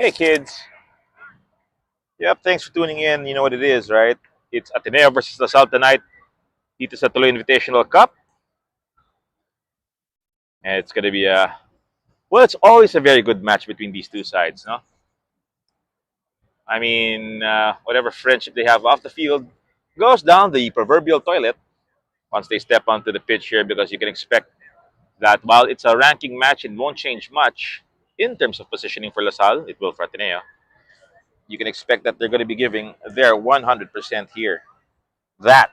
Hey kids. Yep, thanks for tuning in. You know what it is, right? It's Ateneo versus LaSalle tonight. Dito sa Tuloy Invitational Cup. And it's going to be it's always a very good match between these two sides, no? I mean, whatever friendship they have off the field goes down the proverbial toilet once they step onto the pitch here, because you can expect that while it's a ranking match, it won't change much in terms of positioning for LaSalle. It will for Ateneo. You can expect that they're going to be giving their 100% here. That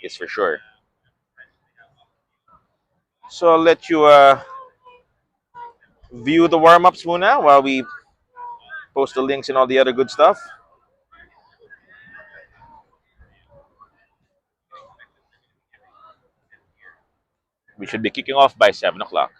is for sure. So I'll let you view the warm-ups muna while we post the links and all the other good stuff. We should be kicking off by 7 o'clock.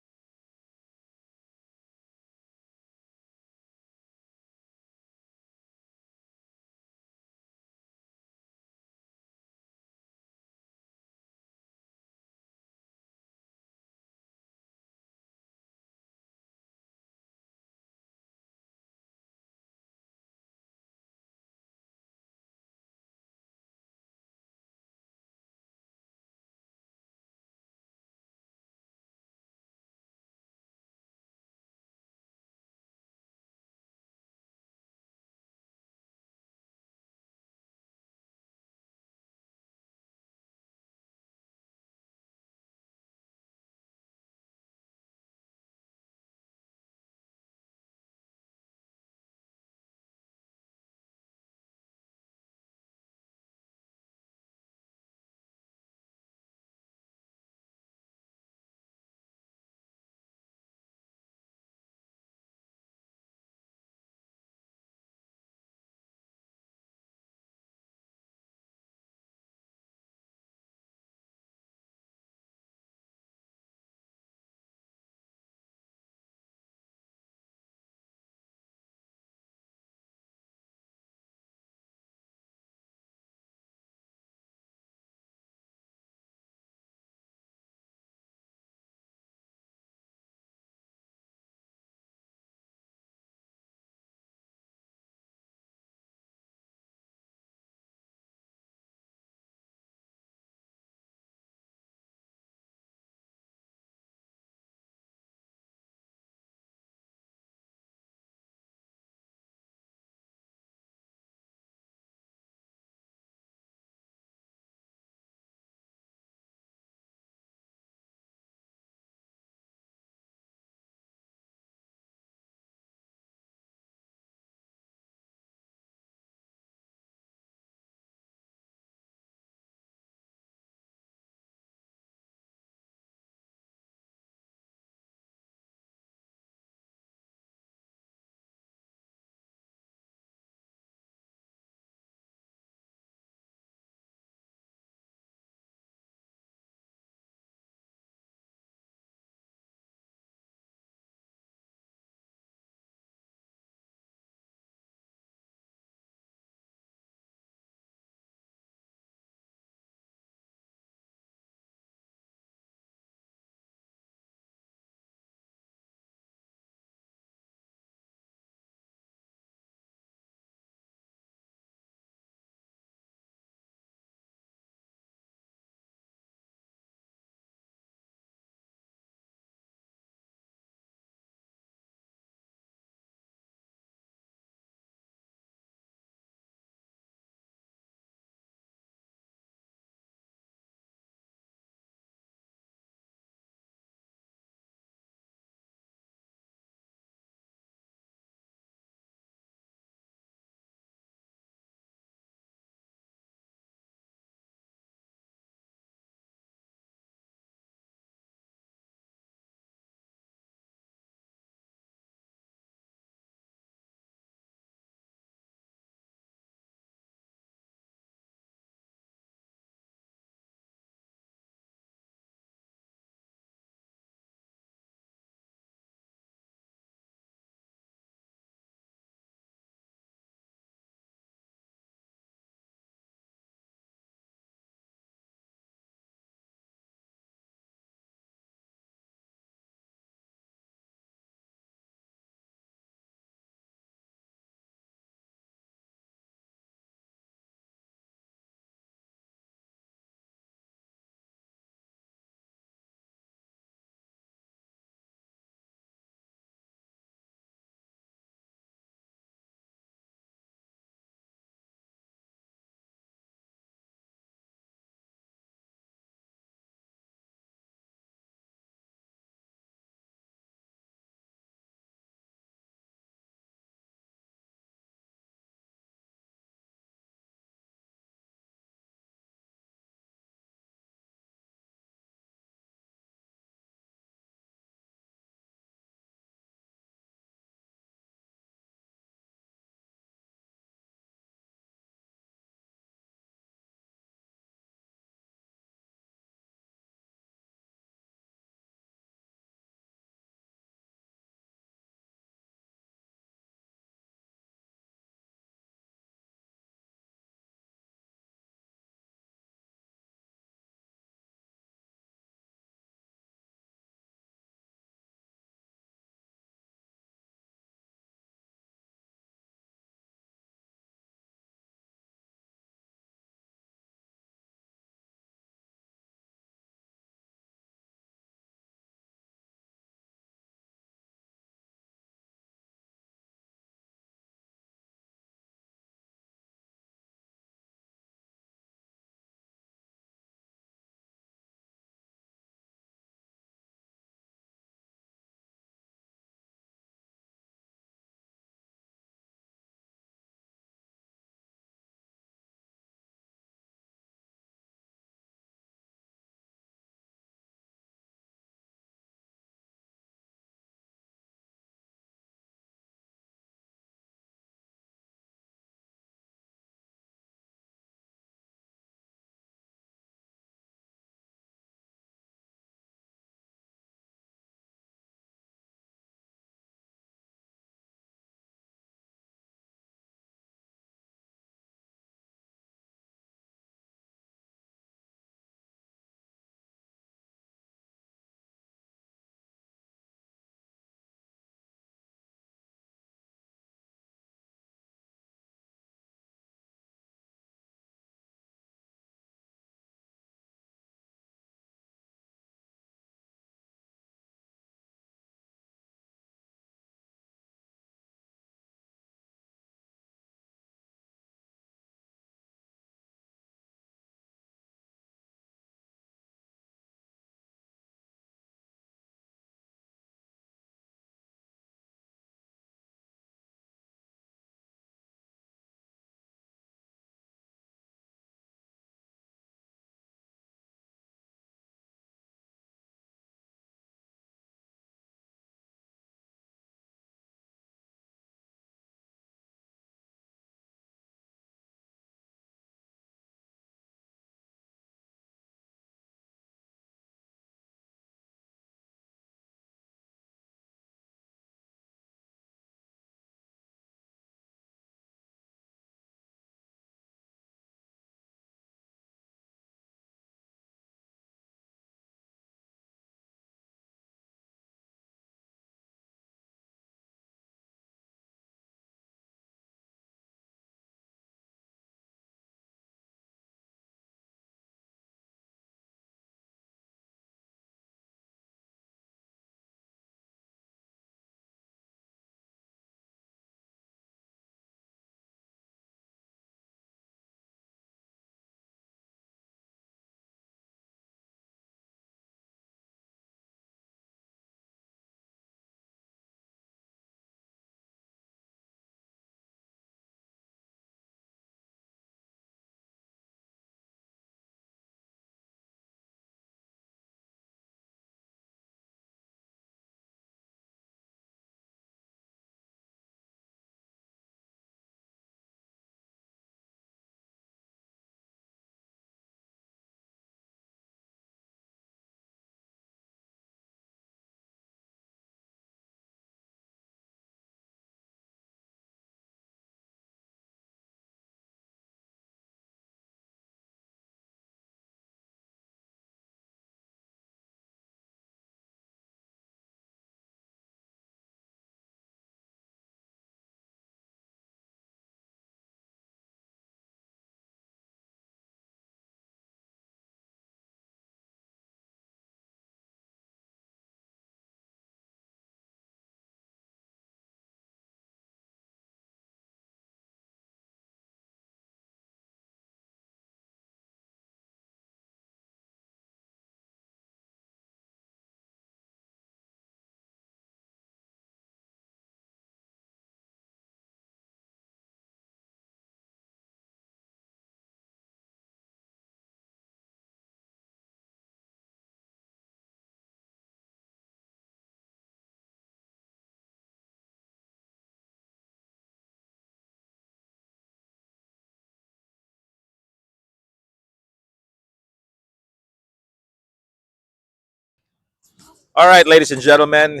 All right, ladies and gentlemen,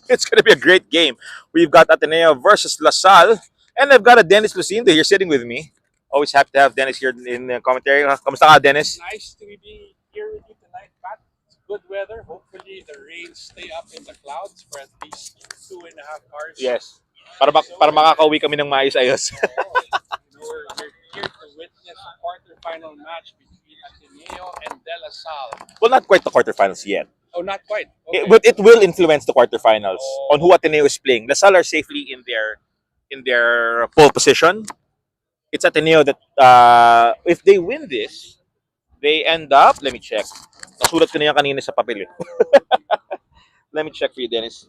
it's going to be a great game. We've got Ateneo versus LaSalle, and I've got a Dennis Lucindo here sitting with me. Always happy to have Dennis here in the commentary. Kamusta ka, Dennis? Nice to be here with you tonight, Pat. It's good weather. Hopefully, the rain stay up in the clouds for at least 2.5 hours. Yes. Para makakauwi kami ng maayos-ayos. We're here to witness a quarterfinal match between Ateneo and De La Salle. Well, not quite the quarterfinals yet. Oh, not quite. Okay. But it will influence the quarterfinals Oh. on who Ateneo is playing. LaSalle are safely in their pole position. It's Ateneo that if they win this, they end up. Let me check. Nasulat ko na yan kanina sa papel. Let me check for you, Dennis.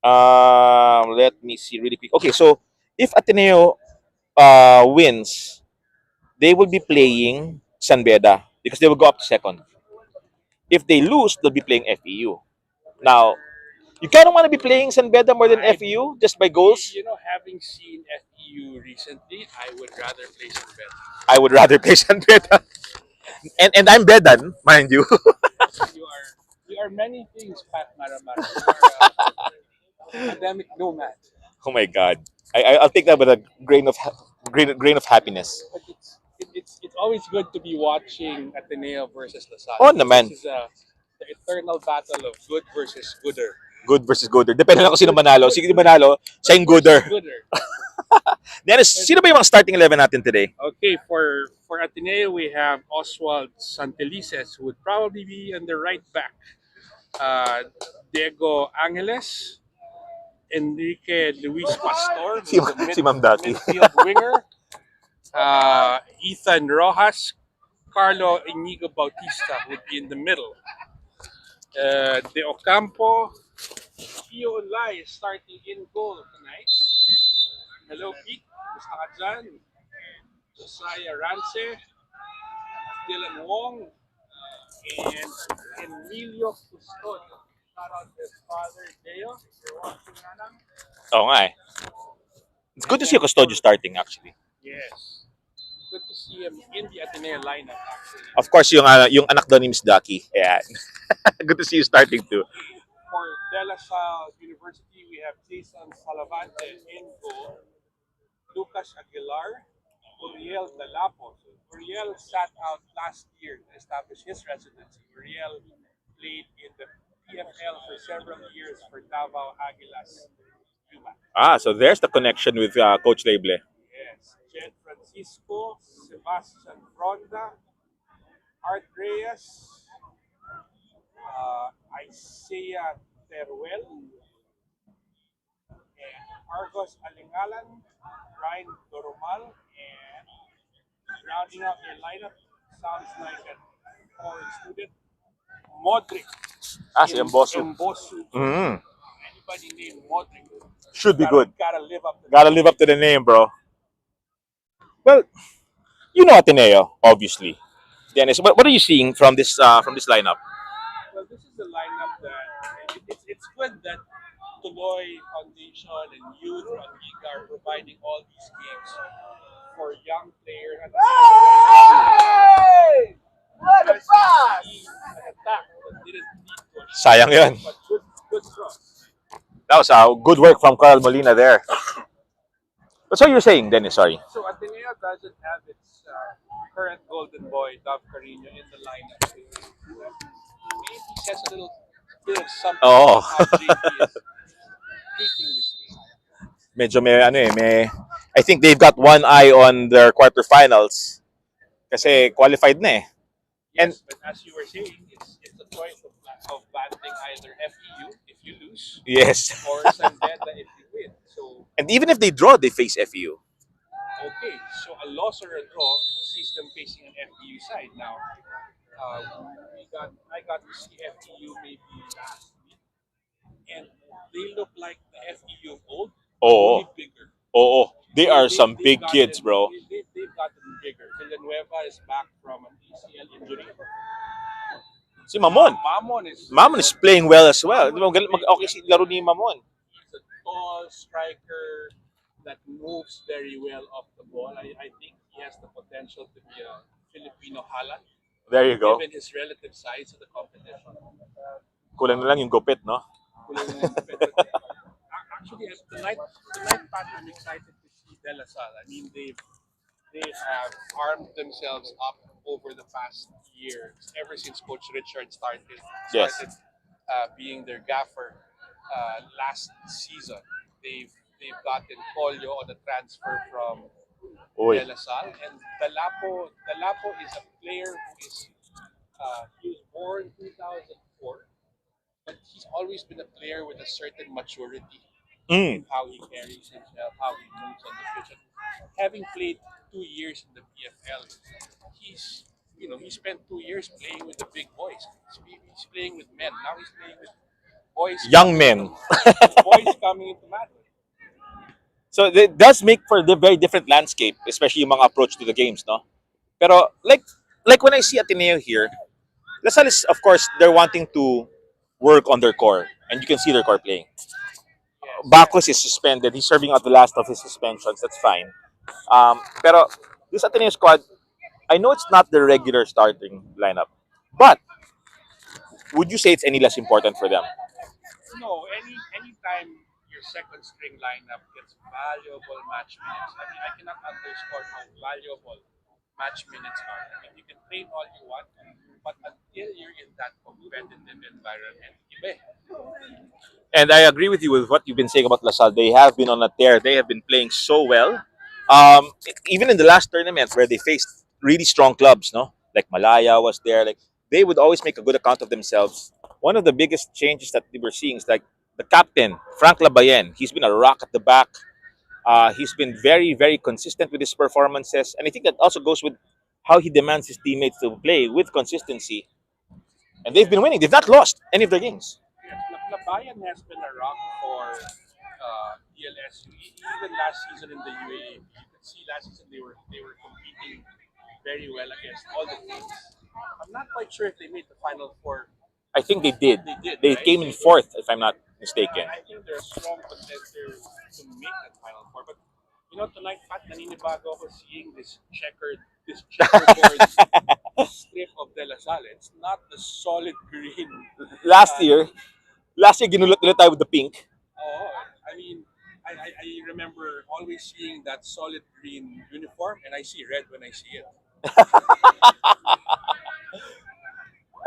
Let me see really quick. Okay, so if Ateneo wins, they will be playing San Beda because they will go up to second. If they lose, they'll be playing FEU. Now, you kind of want to be playing San Beda more than FEU just by goals. Having seen FEU recently, I would rather play San Beda. I would rather play San Beda. And I'm Bedan, mind you. You are many things, Pat Maramara. You are a academic nomad. Oh my God. I'll take that with a grain of happiness. But it's always good to be watching Ateneo versus LaSalle. Oh, naman. This is the eternal battle of good versus gooder. Good versus gooder. Depende lang kung sino manalo. Sino manalo, siya yung gooder. Dennis, sino ba yung mga starting 11 natin today? Okay, for Ateneo, we have Oswald Santelices, who would probably be on the right back. Diego Angeles, Enrique Luis Pastor, Si Ma'am Daki. midfield winger. Ethan Rojas, Carlo Inigo Bautista would be in the middle. De Ocampo, Pio Lai is starting in goal tonight. Hello, Pete. Gusto ka dyan? Josiah Rance, Dylan Wong, and Emilio Custodio. Shout out to his father, Deo. If you're watching, Nanang. Oo nga eh. It's good to see a Custodio starting actually. Yes. Good to see him in the Ateneo lineup, actually. Of course, yung anak daw ni Miss Ducky. Ayan. Good to see you starting too. For De La Salle University, we have Jason Salavante in goal, Lucas Aguilar, Uriel Dalapo. So Uriel sat out last year to establish his residency. Uriel played in the PFL for several years for Davao Aguilas. So there's the connection with Coach Leble. Yes. Jed Francisco, Sebastian Fronda, Art Reyes, Isaiah Teruel, and Argos Alingalan, Ryan Doromal, and rounding out their lineup sounds like a foreign student, Modric. Si Mbosu. Mm-hmm. Anybody named Modric Should be good. Gotta live up. Gotta live up to the name, bro. Well, you know Ateneo, obviously. Dennis, what are you seeing from this lineup? Well, this is a lineup that it's good that Tuloy Foundation and Youth and Liga are providing all these games for young players. And Hey! What a pass! An attack that didn't lead to it. Sayang yun. But good cross. That was good work from Carl Molina there. That's what you're saying, Dennis. Sorry. So Ateneo doesn't have its current golden boy, Dov Carino, in the lineup. Maybe says a little bit of something Oh. how JP is treating this game. Medyo I think they've got one eye on their quarterfinals kasi qualified na eh. Yes, but as you were saying, it's a choice of battling either FEU if you lose, Yes. or San Beda if you win. So And even if they draw, they face FEU. okay, so a loss or a draw sees them facing an FEU side now. I got to see FEU maybe last week, and they look like the FEU of old, Oo. only bigger. Oo. They are some They've big kids, bro. They've gotten bigger. Villanueva is back from an ACL injury. Si Mamon. Mamon is playing well as well. Okay si laro ni Mamon. He's a tall striker that moves very well off the ball. I think he has the potential to be a Filipino Haaland, There you go. given his relative size of the competition. Kulang na lang yung gupit, no? Actually, tonight, Pat, I'm excited to see De La Salle. I mean, they have armed themselves up over the past years, ever since Coach Richard Yes. started being their gaffer last season. They've gotten Polio on a transfer from Uy. De La Salle, and Dalapo is a player who is he was born 2004, but he's always been a player with a certain maturity Mm. in how he carries himself, how he moves on the pitch. And having played 2 years in the PFL, he's he spent 2 years playing with the big boys. He's playing with men. Now he's playing with boys. Young men. Boys coming into manhood. So it does make for the very different landscape, especially yung mga approach to the games, no? Pero like when I see Ateneo here, Lasal is of course they're wanting to work on their core, and you can see their core playing. Bacchus is suspended. He's serving out the last of his suspensions. That's fine. Pero this Ateneo squad, I know it's not the regular starting lineup, but would you say it's any less important for them? No, anytime your second string lineup gets valuable match minutes. I mean, I cannot underscore how valuable match minutes are. I mean, you can train all you want, but until you're in that competitive environment, iba. And I agree with you with what you've been saying about Lasal. They have been on a tear. They have been playing so well. Even in the last tournament where they faced really strong clubs, no, like Malaya was there. Like they would always make a good account of themselves. One of the biggest changes that we were seeing is like the captain Frank Labayen. He's been a rock at the back. He's been very, very consistent with his performances, and I think that also goes with how he demands his teammates to play with consistency. And they've been winning. They've not lost any of their games. Yes, Labayan has been a rock for DLSU. Even last season in the UAAP, you could see last season they were competing very well against all the teams. I'm not quite sure if they made the final four. I think they did. They did. They Right? came in fourth, if I'm not mistaken. I think they're a strong contender to make that final four. But tonight, Pat, naninibago ako seeing this checkerboard strip of De La Salle. It's not the solid green. Last year, ginulot nila tayo with the pink. Oh, I mean, I remember always seeing that solid green uniform, and I see red when I see it.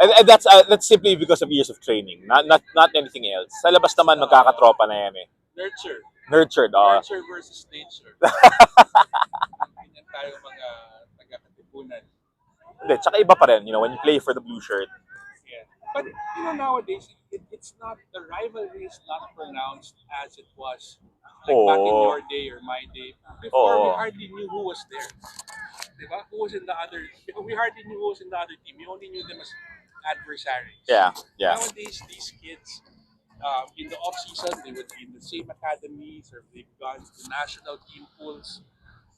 And that's simply because of years of training, not anything else. Sa labas naman magkakatropa na yan eh. Nurture. Nurtured. Nurture versus nature. Ganyan tayo mga taga-katipunan. Hindi, tsaka iba pa rin, when you play for the blue shirt. Yeah. But nowadays it's not, the rivalry is not pronounced as it was like back in your day or my day. Before, we hardly knew who was there. Diba? Who was in the other? We hardly knew who was in the other team. We only knew them as adversaries. Yeah. Nowadays, these kids, in the off season, they would be in the same academies, or they've gone to national team pools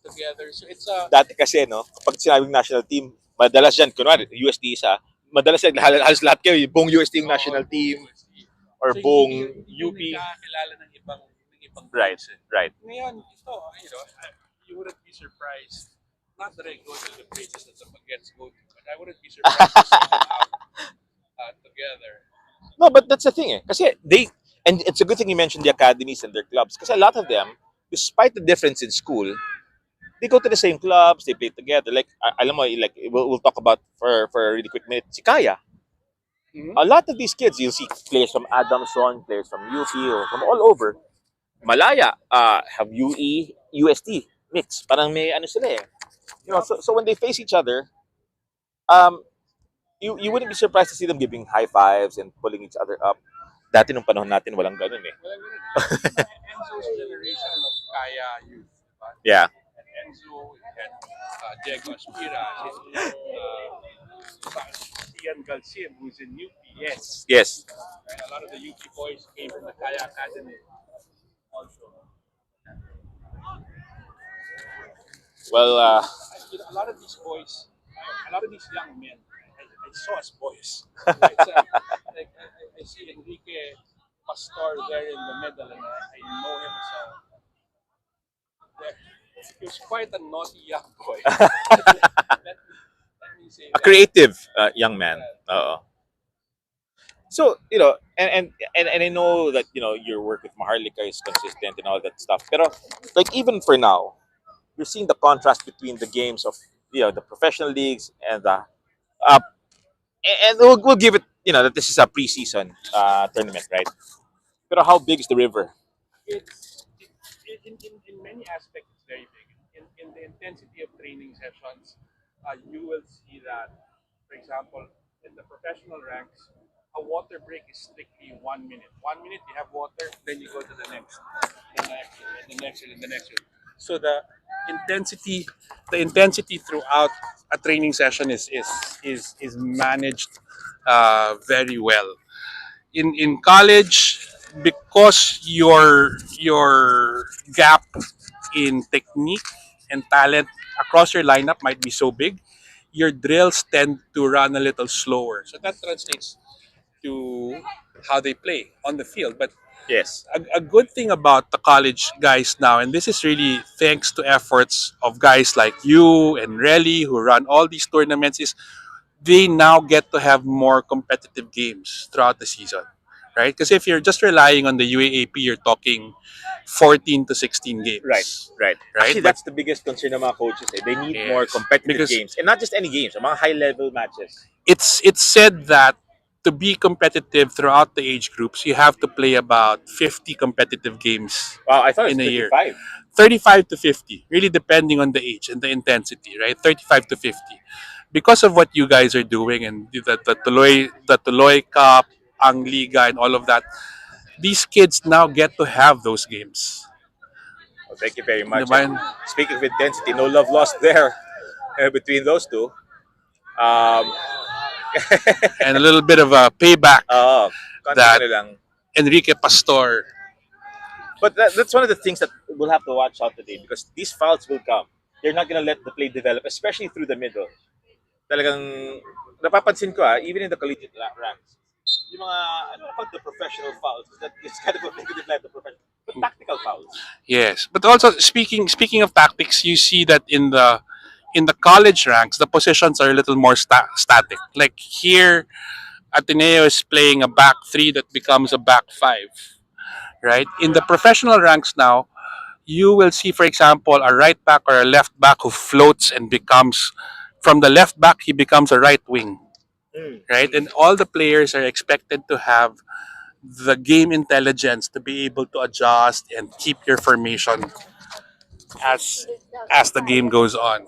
together. So it's a Dati kasi, no, kapag sinabing national team, madalas yan, kunwari, UST isa, madalas yan, halos lahat kayo, buong UST yung national team, or so buong hindi UP. nakakilala ng ibang Right, teams, eh. right. Ngayon, ito, you wouldn't be surprised. Not that I go to the places that the Baguettes go to, but I wouldn't be surprised to see them out together. No, but that's the thing eh. Kasi and it's a good thing you mentioned the academies and their clubs. Kasi a lot of them, despite the difference in school, they go to the same clubs, they play together. Like, alam mo, like, we'll talk about for a really quick minute, si Kaya. Mm-hmm. A lot of these kids, you'll see players from Adamson, players from UP, or from all over. Malaya, have UE, UST, mix. Parang may ano sila eh. So when they face each other, you wouldn't be surprised to see them giving high fives and pulling each other up. Dati nung panahon natin, walang ganun eh. Walang ganun. Enzo's generation of Kaya youth. Diba? Yeah. And Enzo, and Diego Aspira, Ian Galsim, who's in UP. Yes. And a lot of the UP boys came from the Kaya Academy also. Well, A lot of these boys, a lot of these young men, I saw as boys. Right? So, like, I see Enrique Pastor there in the middle, and I know him as he was quite a naughty young boy. let me say a creative young man. So, And I know that your work with Maharlika is consistent and all that stuff. Pero like even for now, you're seeing the contrast between the games of the professional leagues and the and we'll give it that this is a preseason tournament, right? Pero how big is the river? In many aspects, it's very big. In the intensity of training sessions, you will see that, for example, in the professional ranks, a water break is strictly 1 minute. 1 minute, you have water, then you go to the next, and the next, and the next. So intensity, the intensity throughout a training session is managed very well. In college, because your gap in technique and talent across your lineup might be so big, your drills tend to run a little slower, so that translates to how they play on the field. But Yes. a good thing about the college guys now, and this is really thanks to efforts of guys like you and Relly who run all these tournaments, is they now get to have more competitive games throughout the season, right? Because if you're just relying on the UAAP, you're talking 14 to 16 Right, games, right. right? Actually, But that's the biggest concern ng mga coaches. Eh. They need more yes, competitive because games. And not just any games, mga high-level matches. it's said that to be competitive throughout the age groups, you have to play about 50 competitive games Wow, I thought it's in a year. 35. 35 to 50, really depending on the age and the intensity, right? 35 to 50. Because of what you guys are doing and the Tuloy Cup, Ang Liga, and all of that, these kids now get to have those games. Well, thank you very much. And Diba? speaking of intensity, no love lost there between those two. Um, And a little bit of a payback Oo, konting that ano lang. Enrique Pastor. But that's one of the things that we'll have to watch out today because these fouls will come. They're not gonna let the play develop, especially through the middle. Talagang napapansin ko even in the collegiate ranks, yung mga ano about the professional fouls, that it's kind of a negative light of professional, but tactical fouls. Yes, but also speaking of tactics, you see that in the college ranks, the positions are a little more static. Like here, Ateneo is playing a back three that becomes a back five, right? In the professional ranks now, you will see, for example, a right back or a left back who floats and becomes, from the left back, he becomes a right wing, Mm. right? And all the players are expected to have the game intelligence to be able to adjust and keep your formation as as the game goes on.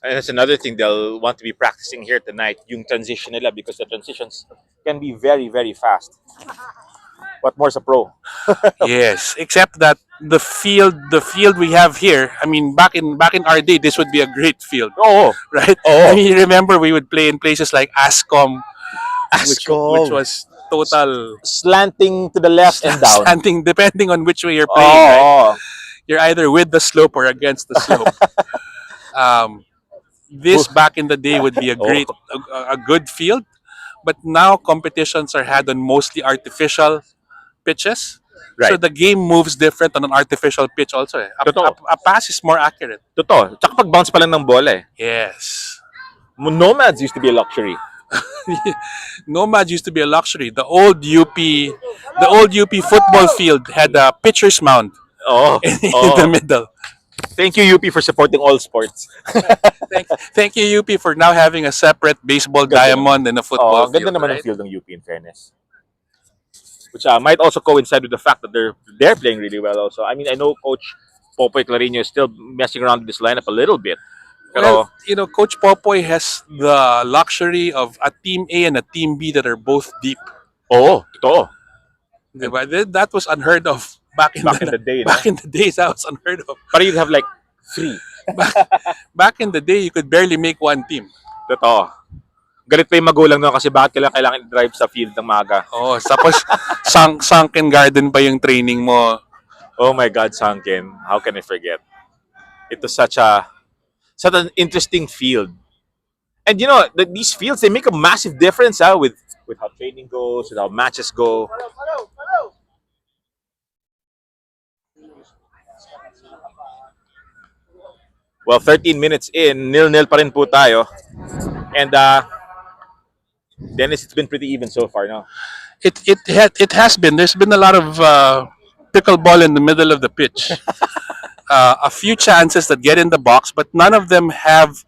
And that's another thing they'll want to be practicing here tonight, yung transition nila because the transitions can be very, very fast. What more sa pro? Yes, except that the field we have here. I mean, back in our day, this would be a great field, Oo. right? Oo. I mean, you remember we would play in places like Ascom, which Ascom. was total Slanting to the left and down. slanting, depending on which way you're Oo. playing. Right? Oo. You're either with the slope or against the slope. um, this back in the day would be a good field, but now competitions are had on mostly artificial pitches. So Right. the game moves different on an artificial pitch also. Totoo. A pass is more accurate. Totoo. Tsaka pag bounce pa lang ng bola Yes. Nomads used to be a luxury. Nomad used to be a luxury. The old UP football field had a pitcher's mound Oo. in the middle. Thank you, UP, for supporting all sports. Thank you, UP, for now having a separate baseball Ganda diamond and a football Ang ganda field. naman ng Right? field ng UP in fairness. Which might also coincide with the fact that they're playing really well also. I mean, I know Coach Popoy Clarino is still messing around with this lineup a little bit. Pero, Well, Coach Popoy has the luxury of a Team A and a Team B that are both deep. totoo. Diba? That was unheard of back Back in the day, no? Back in the days, that was unheard of. Pero you'd have like 3. Back in the day, you could barely make one team. Totoo. Galit pa yung magulang no kasi bakit kailangan i-drive sa field ng maga. Oh, tapos sunken garden pa yung training mo. Oh my God, Sunken. How can I forget? It was such an interesting field. And these fields, they make a massive difference with how training goes, with how matches go. Well, 13 minutes in, 0-0 pa rin po tayo. And Dennis, it's been pretty even so far, no? It has been. There's been a lot of pickleball in the middle of the pitch. A few chances that get in the box, but none of them have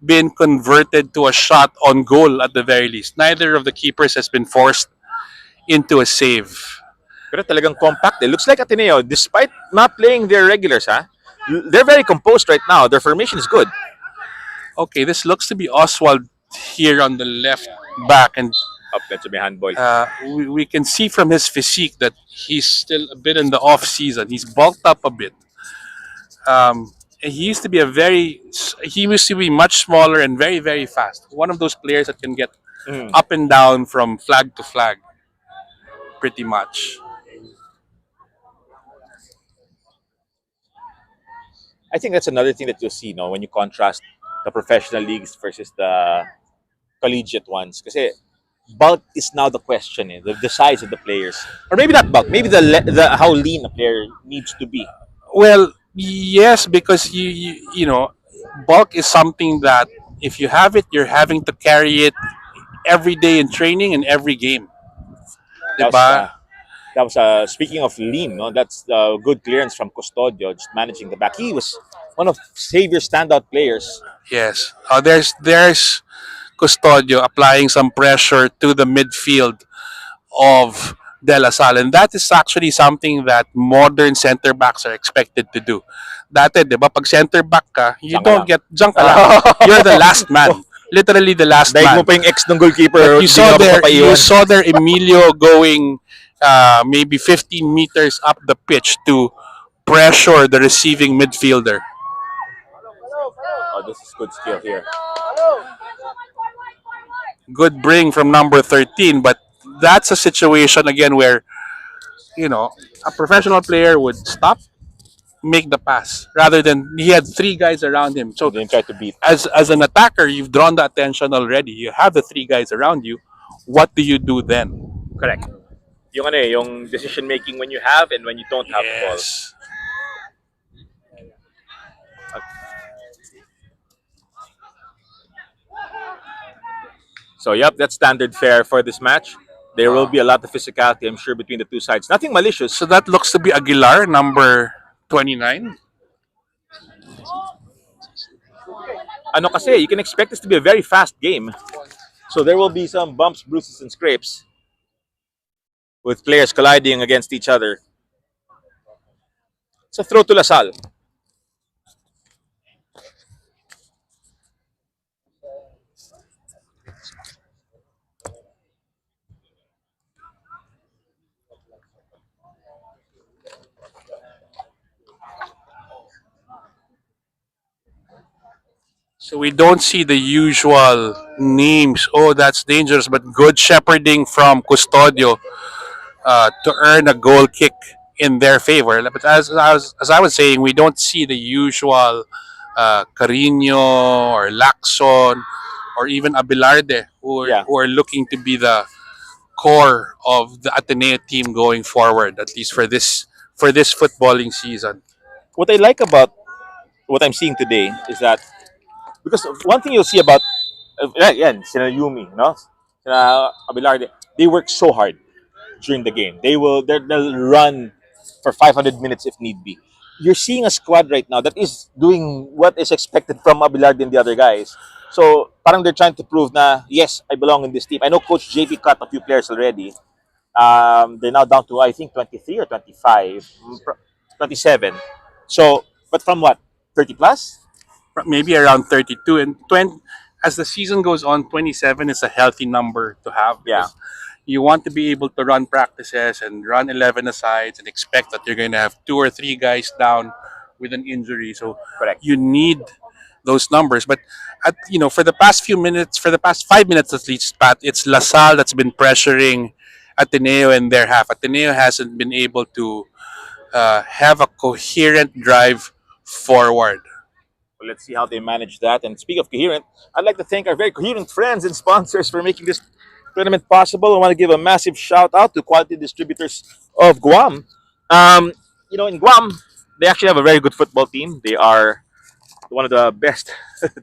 been converted to a shot on goal at the very least. Neither of the keepers has been forced into a save. Pero talagang compact. It looks like Ateneo, despite not playing their regulars, huh? They're very composed right now. Their formation is good. Okay, this looks to be Oswald here on the left back, and Up medyo may handball. we can see from his physique that he's still a bit in the off season. He's bulked up a bit. He used to be he used to be much smaller and very fast. One of those players that can get Mm. up and down from flag to flag, pretty much. I think that's another thing that you'll see, no, when you contrast the professional leagues versus the collegiate ones. Kasi bulk is now the question, the size of the players. Or maybe not bulk, maybe the how lean a player needs to be. Well, yes, because you know, bulk is something that if you have it, you're having to carry it every day in training and every game. That was, Diba? speaking of lean, no, that's good clearance from Custodio, just managing the back. He was one of Xavier's standout players. Yes. There's Custodio applying some pressure to the midfield of De La Salle. And that is actually something that modern center backs are expected to do. Dati, di ba, pag center back ka, you Diyan ka don't lang. get, diyan ka lang. You're the last man. Literally the last Daig man. mo pa yung ex ng goalkeeper. But hindi ka you mapapaiwan. saw there Emilio going maybe 15 meters up the pitch to pressure the receiving midfielder. Oh, this is good skill here. Good bring from number 13, but that's a situation again where you know a professional player would stop, make the pass rather than he had three guys around him. So And then try to beat. as an attacker, you've drawn the attention already. You have the three guys around you. What do you do then? Correct. Yung ano yung decision making when you have and when you don't have the ball. Yes. So, yep, that's standard fare for this match. There will be a lot of physicality, I'm sure, between the two sides. Nothing malicious. So that looks to be Aguilar, number 29. Ano kasi, you can expect this to be a very fast game. So there will be some bumps, bruises, and scrapes with players colliding against each other. It's a throw to Lasal. So we don't see the usual names. Oh, that's dangerous, but good shepherding from Custodio to earn a goal kick in their favor. But as I was saying, we don't see the usual Carino or Lacson or even Abelarde Yeah. who are looking to be the core of the Ateneo team going forward, at least for this footballing season. What I like about what I'm seeing today is that because one thing you'll see about again, sina Yumi, no, sina Abelarde, they work so hard during the game. They'll run for 500 minutes if need be. You're seeing a squad right now that is doing what is expected from Abelarde and the other guys. So parang they're trying to prove na yes, I belong in this team. I know Coach JP cut a few players already. They're now down to I think 23 or 25, 27. So, but from what 30 plus? Maybe around 32 and 20 as the season goes on. 27 is a healthy number to have Yeah. because you want to be able to run practices and run 11 asides and expect that you're going to have two or three guys down with an injury, so Correct. you need those numbers. But for the past few minutes, for the past 5 minutes at least, Pat, it's LaSalle that's been pressuring Ateneo in their half. Ateneo hasn't been able to have a coherent drive forward. Well, let's see how they manage that. And speaking of coherent, I'd like to thank our very coherent friends and sponsors for making this tournament possible. I want to give a massive shout out to Quality Distributors of Guam. In Guam, they actually have a very good football team. They are one of the best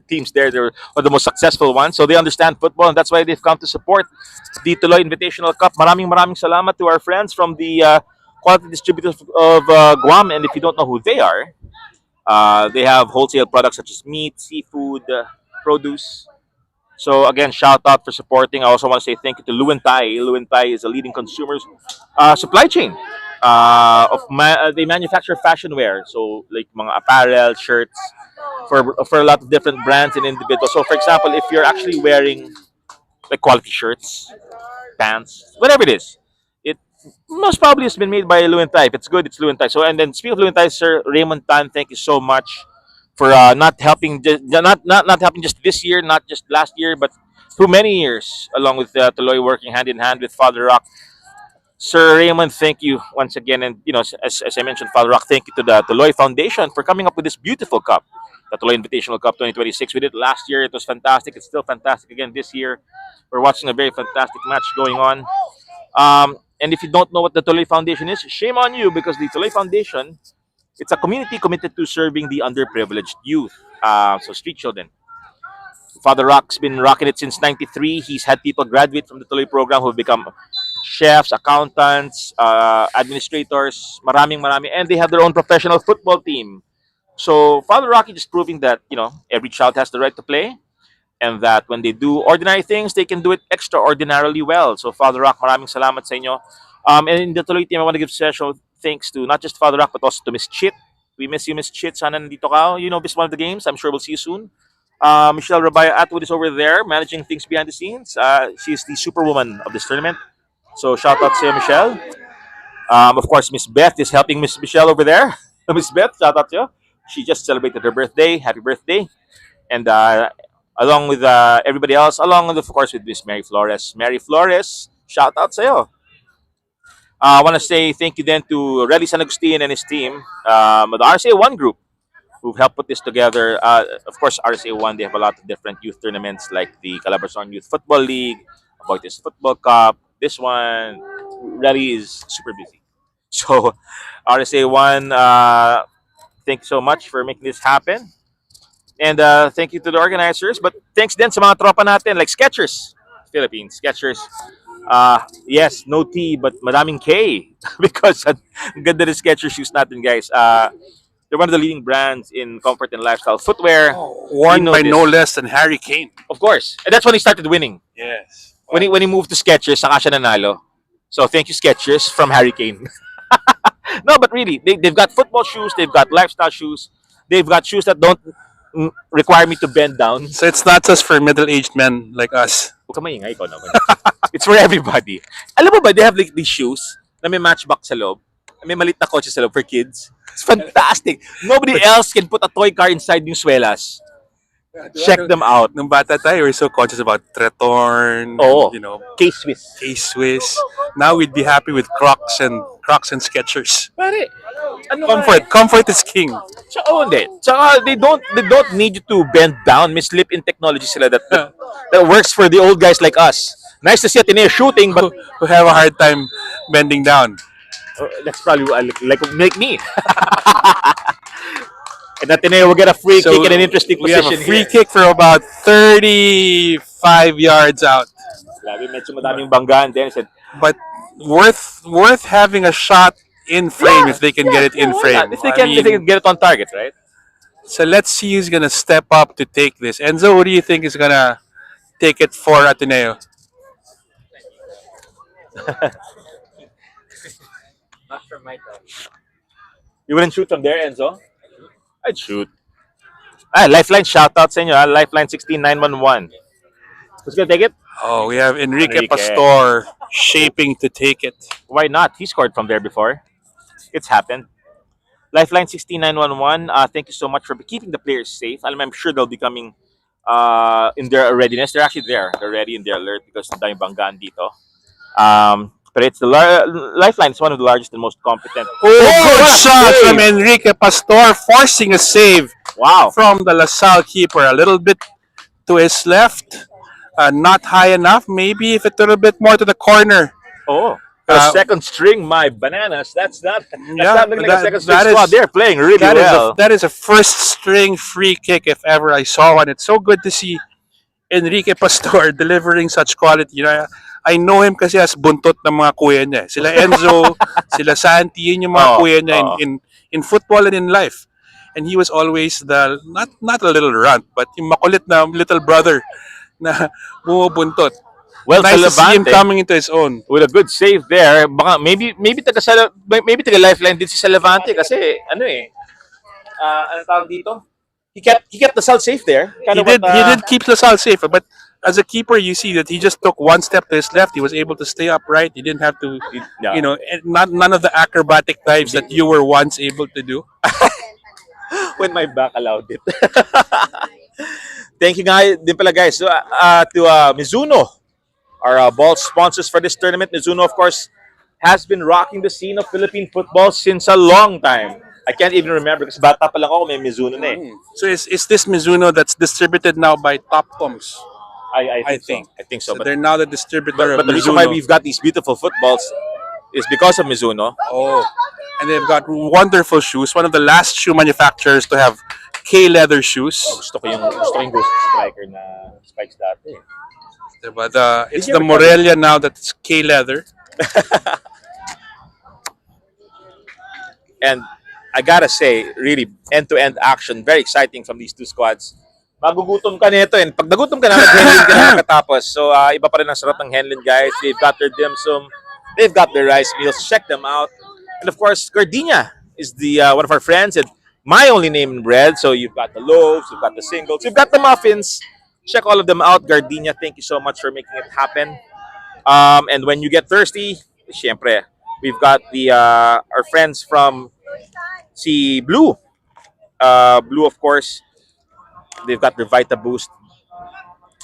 teams there. They're one of the most successful ones. So they understand football, and that's why they've come to support the Tuloy Invitational Cup. Maraming salamat to our friends from the quality distributors of Guam. And if you don't know who they are, they have wholesale products such as meat, seafood, produce. So again, shout out for supporting. I also want to say thank you to Luentai. Luentai is a leading consumer supply chain. They manufacture fashion wear, so like mga apparel, shirts for a lot of different brands and individuals. So for example, if you're actually wearing like quality shirts, pants, whatever it is, it most probably has been made by Luentai. If it's good, it's Luentai. So and then speaking of Luentai, Sir Raymond Tan, thank you so much for not helping not helping just this year, not just last year, but through many years, along with Tuloy working hand in hand with Father Rock. Sir Raymond, thank you once again, and as I mentioned, Father Rock, thank you to the Tuloy Foundation for coming up with this beautiful cup, the Tuloy Invitational Cup 2026. We did it last year; it was fantastic. It's still fantastic again this year. We're watching a very fantastic match going on. And if you don't know what the Tuloy Foundation is, shame on you because the Tuloy Foundation, it's a community committed to serving the underprivileged youth, so street children. Father Rock's been rocking it since '93. He's had people graduate from the Tuloy program who've become chefs, accountants, administrators, marami, and they have their own professional football team. So Father Rocky just proving that every child has the right to play, and that when they do ordinary things, they can do it extraordinarily well. So Father Rock, maraming salamat sa inyo. And in the Tuloy team, I want to give special thanks to not just Father Rock but also to Miss Chit. We miss you, Miss Chit. Sana nandito ka. This one of the games. I'm sure we'll see you soon. Michelle Rabaya Atwood is over there managing things behind the scenes. She's the superwoman of this tournament. So shout out to Michelle. Of course, Miss Beth is helping Miss Michelle over there. Miss Beth, shout out to you. She just celebrated her birthday. Happy birthday! And along with everybody else, along with of course with Miss Mary Flores. Mary Flores, shout out to you. I want to say thank you then to Relly San Agustin and his team, the RCA One group, who've helped put this together. Of course, RSA One, they have a lot of different youth tournaments like the Calabarzon Youth Football League, about this Football Cup. This one really is super busy. So, RSA One, thank you so much for making this happen. And thank you to the organizers. But thanks din sa mga tropa natin like Skechers, Philippines. Skechers, yes, no T, but madaming K. Because ang ganda ng Skechers shoes natin, guys. They're one of the leading brands in comfort and lifestyle footwear. Worn by no less than Harry Kane. Of course. And that's when he started winning. Yes. When he moved to Skechers, saka siya nanalo. So thank you, Skechers, from Harry Kane. No, but really, they've got football shoes, they've got lifestyle shoes, they've got shoes that don't require me to bend down. So it's not just for middle-aged men like us. Huwag ka maingay, ikaw naman. It's for everybody. Alam mo ba, they have like these shoes na may matchbox sa loob. May malit na kotse sa loob for kids. It's fantastic. Nobody else can put a toy car inside yung swelas. Check them out. Nung bata tayo, we're so conscious about Tretorn, Oo. K-Swiss. K-Swiss. Now we'd be happy with Crocs and Skechers. Pare, ano nga eh? Comfort is king. Tsaka, hindi. Tsaka, they don't need you to bend down. May slip-in technology sila that works for the old guys like us. Nice to see Ateneo shooting, but Who have a hard time bending down. that's probably like me. And Ateneo will get a free kick in an interesting we position have a free here. kick for about 35 yards out. Grabe, medyo madaming banggaan din. Said, But worth having a shot in frame if they can get it in why frame. not? If they I can, if they mean, can get it on target, right? so let's see who's gonna step up to take this. Enzo, who do you think is gonna take it for Ateneo? You wouldn't shoot from there, Enzo? I'd shoot. Lifeline shout out sa inyo. Lifeline 16911. Who's gonna take it? Oh, we have Enrique Enrique. Pastor shaping to take it. Why not? He scored from there before. It's happened. Lifeline 16911. Thank you so much for keeping the players safe. I'm sure they'll be coming in their readiness. They're actually there. They're ready in their alert because ng daming banggaan dito. But it's the Lifeline is one of the largest and most competent. Good shot save! from Enrique Pastor, forcing a save Wow. from the LaSalle keeper. A little bit to his left, not high enough. Maybe if it's a little bit more to the corner. Oh. But a second string, my bananas. That's Yeah, not looking like a second string that squad. is They're playing really well. that is a first string free kick if ever I saw one. It's so good to see Enrique Pastor delivering such quality. I know him kasi as buntot ng mga kuya niya. Sila Enzo, sila Santi, yun yung mga Oh, kuya niya oh. in football and in life. And he was always the not a little runt, but yung makulit na little brother na bumubuntot. Well, Nice to see him Salavante coming into his own. with a good save there. Baka maybe taga lifeline din si Salavante kasi ano eh. Ano tawag dito? He kept the salt safe there. Kind of He did keep Lasal safe, but as a keeper, you see that he just took one step to his left. He was able to stay upright. He didn't have to, Yeah. none of the acrobatic dives that you were once able to do. When my back allowed it. Thank you guys. Din pala guys to Mizuno, our ball sponsors for this tournament. Mizuno, of course, has been rocking the scene of Philippine football since a long time. I can't even remember kasi bata pa lang ako may Mizuno na eh. So is this Mizuno that's distributed now by Topcoms? I think so. I think so. So they're now the distributor But of the reason Mizuno. why we've got these beautiful footballs is because of Mizuno. Oh, and they've got wonderful shoes. One of the last shoe manufacturers to have K leather shoes. Gusto ko yung Ghost Striker na spikes dati. Diba? It's you the ever Morelia now that's K leather. And I gotta say, really, end-to-end action, very exciting from these two squads. Magugutom ka nito and pag nagutom ka na, mag-Henlin ka na katapos. So, iba pa rin ang sarap ng Henlin, guys. They've got their dim sum, they've got their rice meals. Check them out. And of course, Gardenia is the one of our friends and my only name in bread. So, you've got the loaves, you've got the singles, you've got the muffins. Check all of them out. Gardenia, thank you so much for making it happen. And when you get thirsty, syempre, we've got the our friends from si Blue. Blue, of course, they've got their Vita Boost,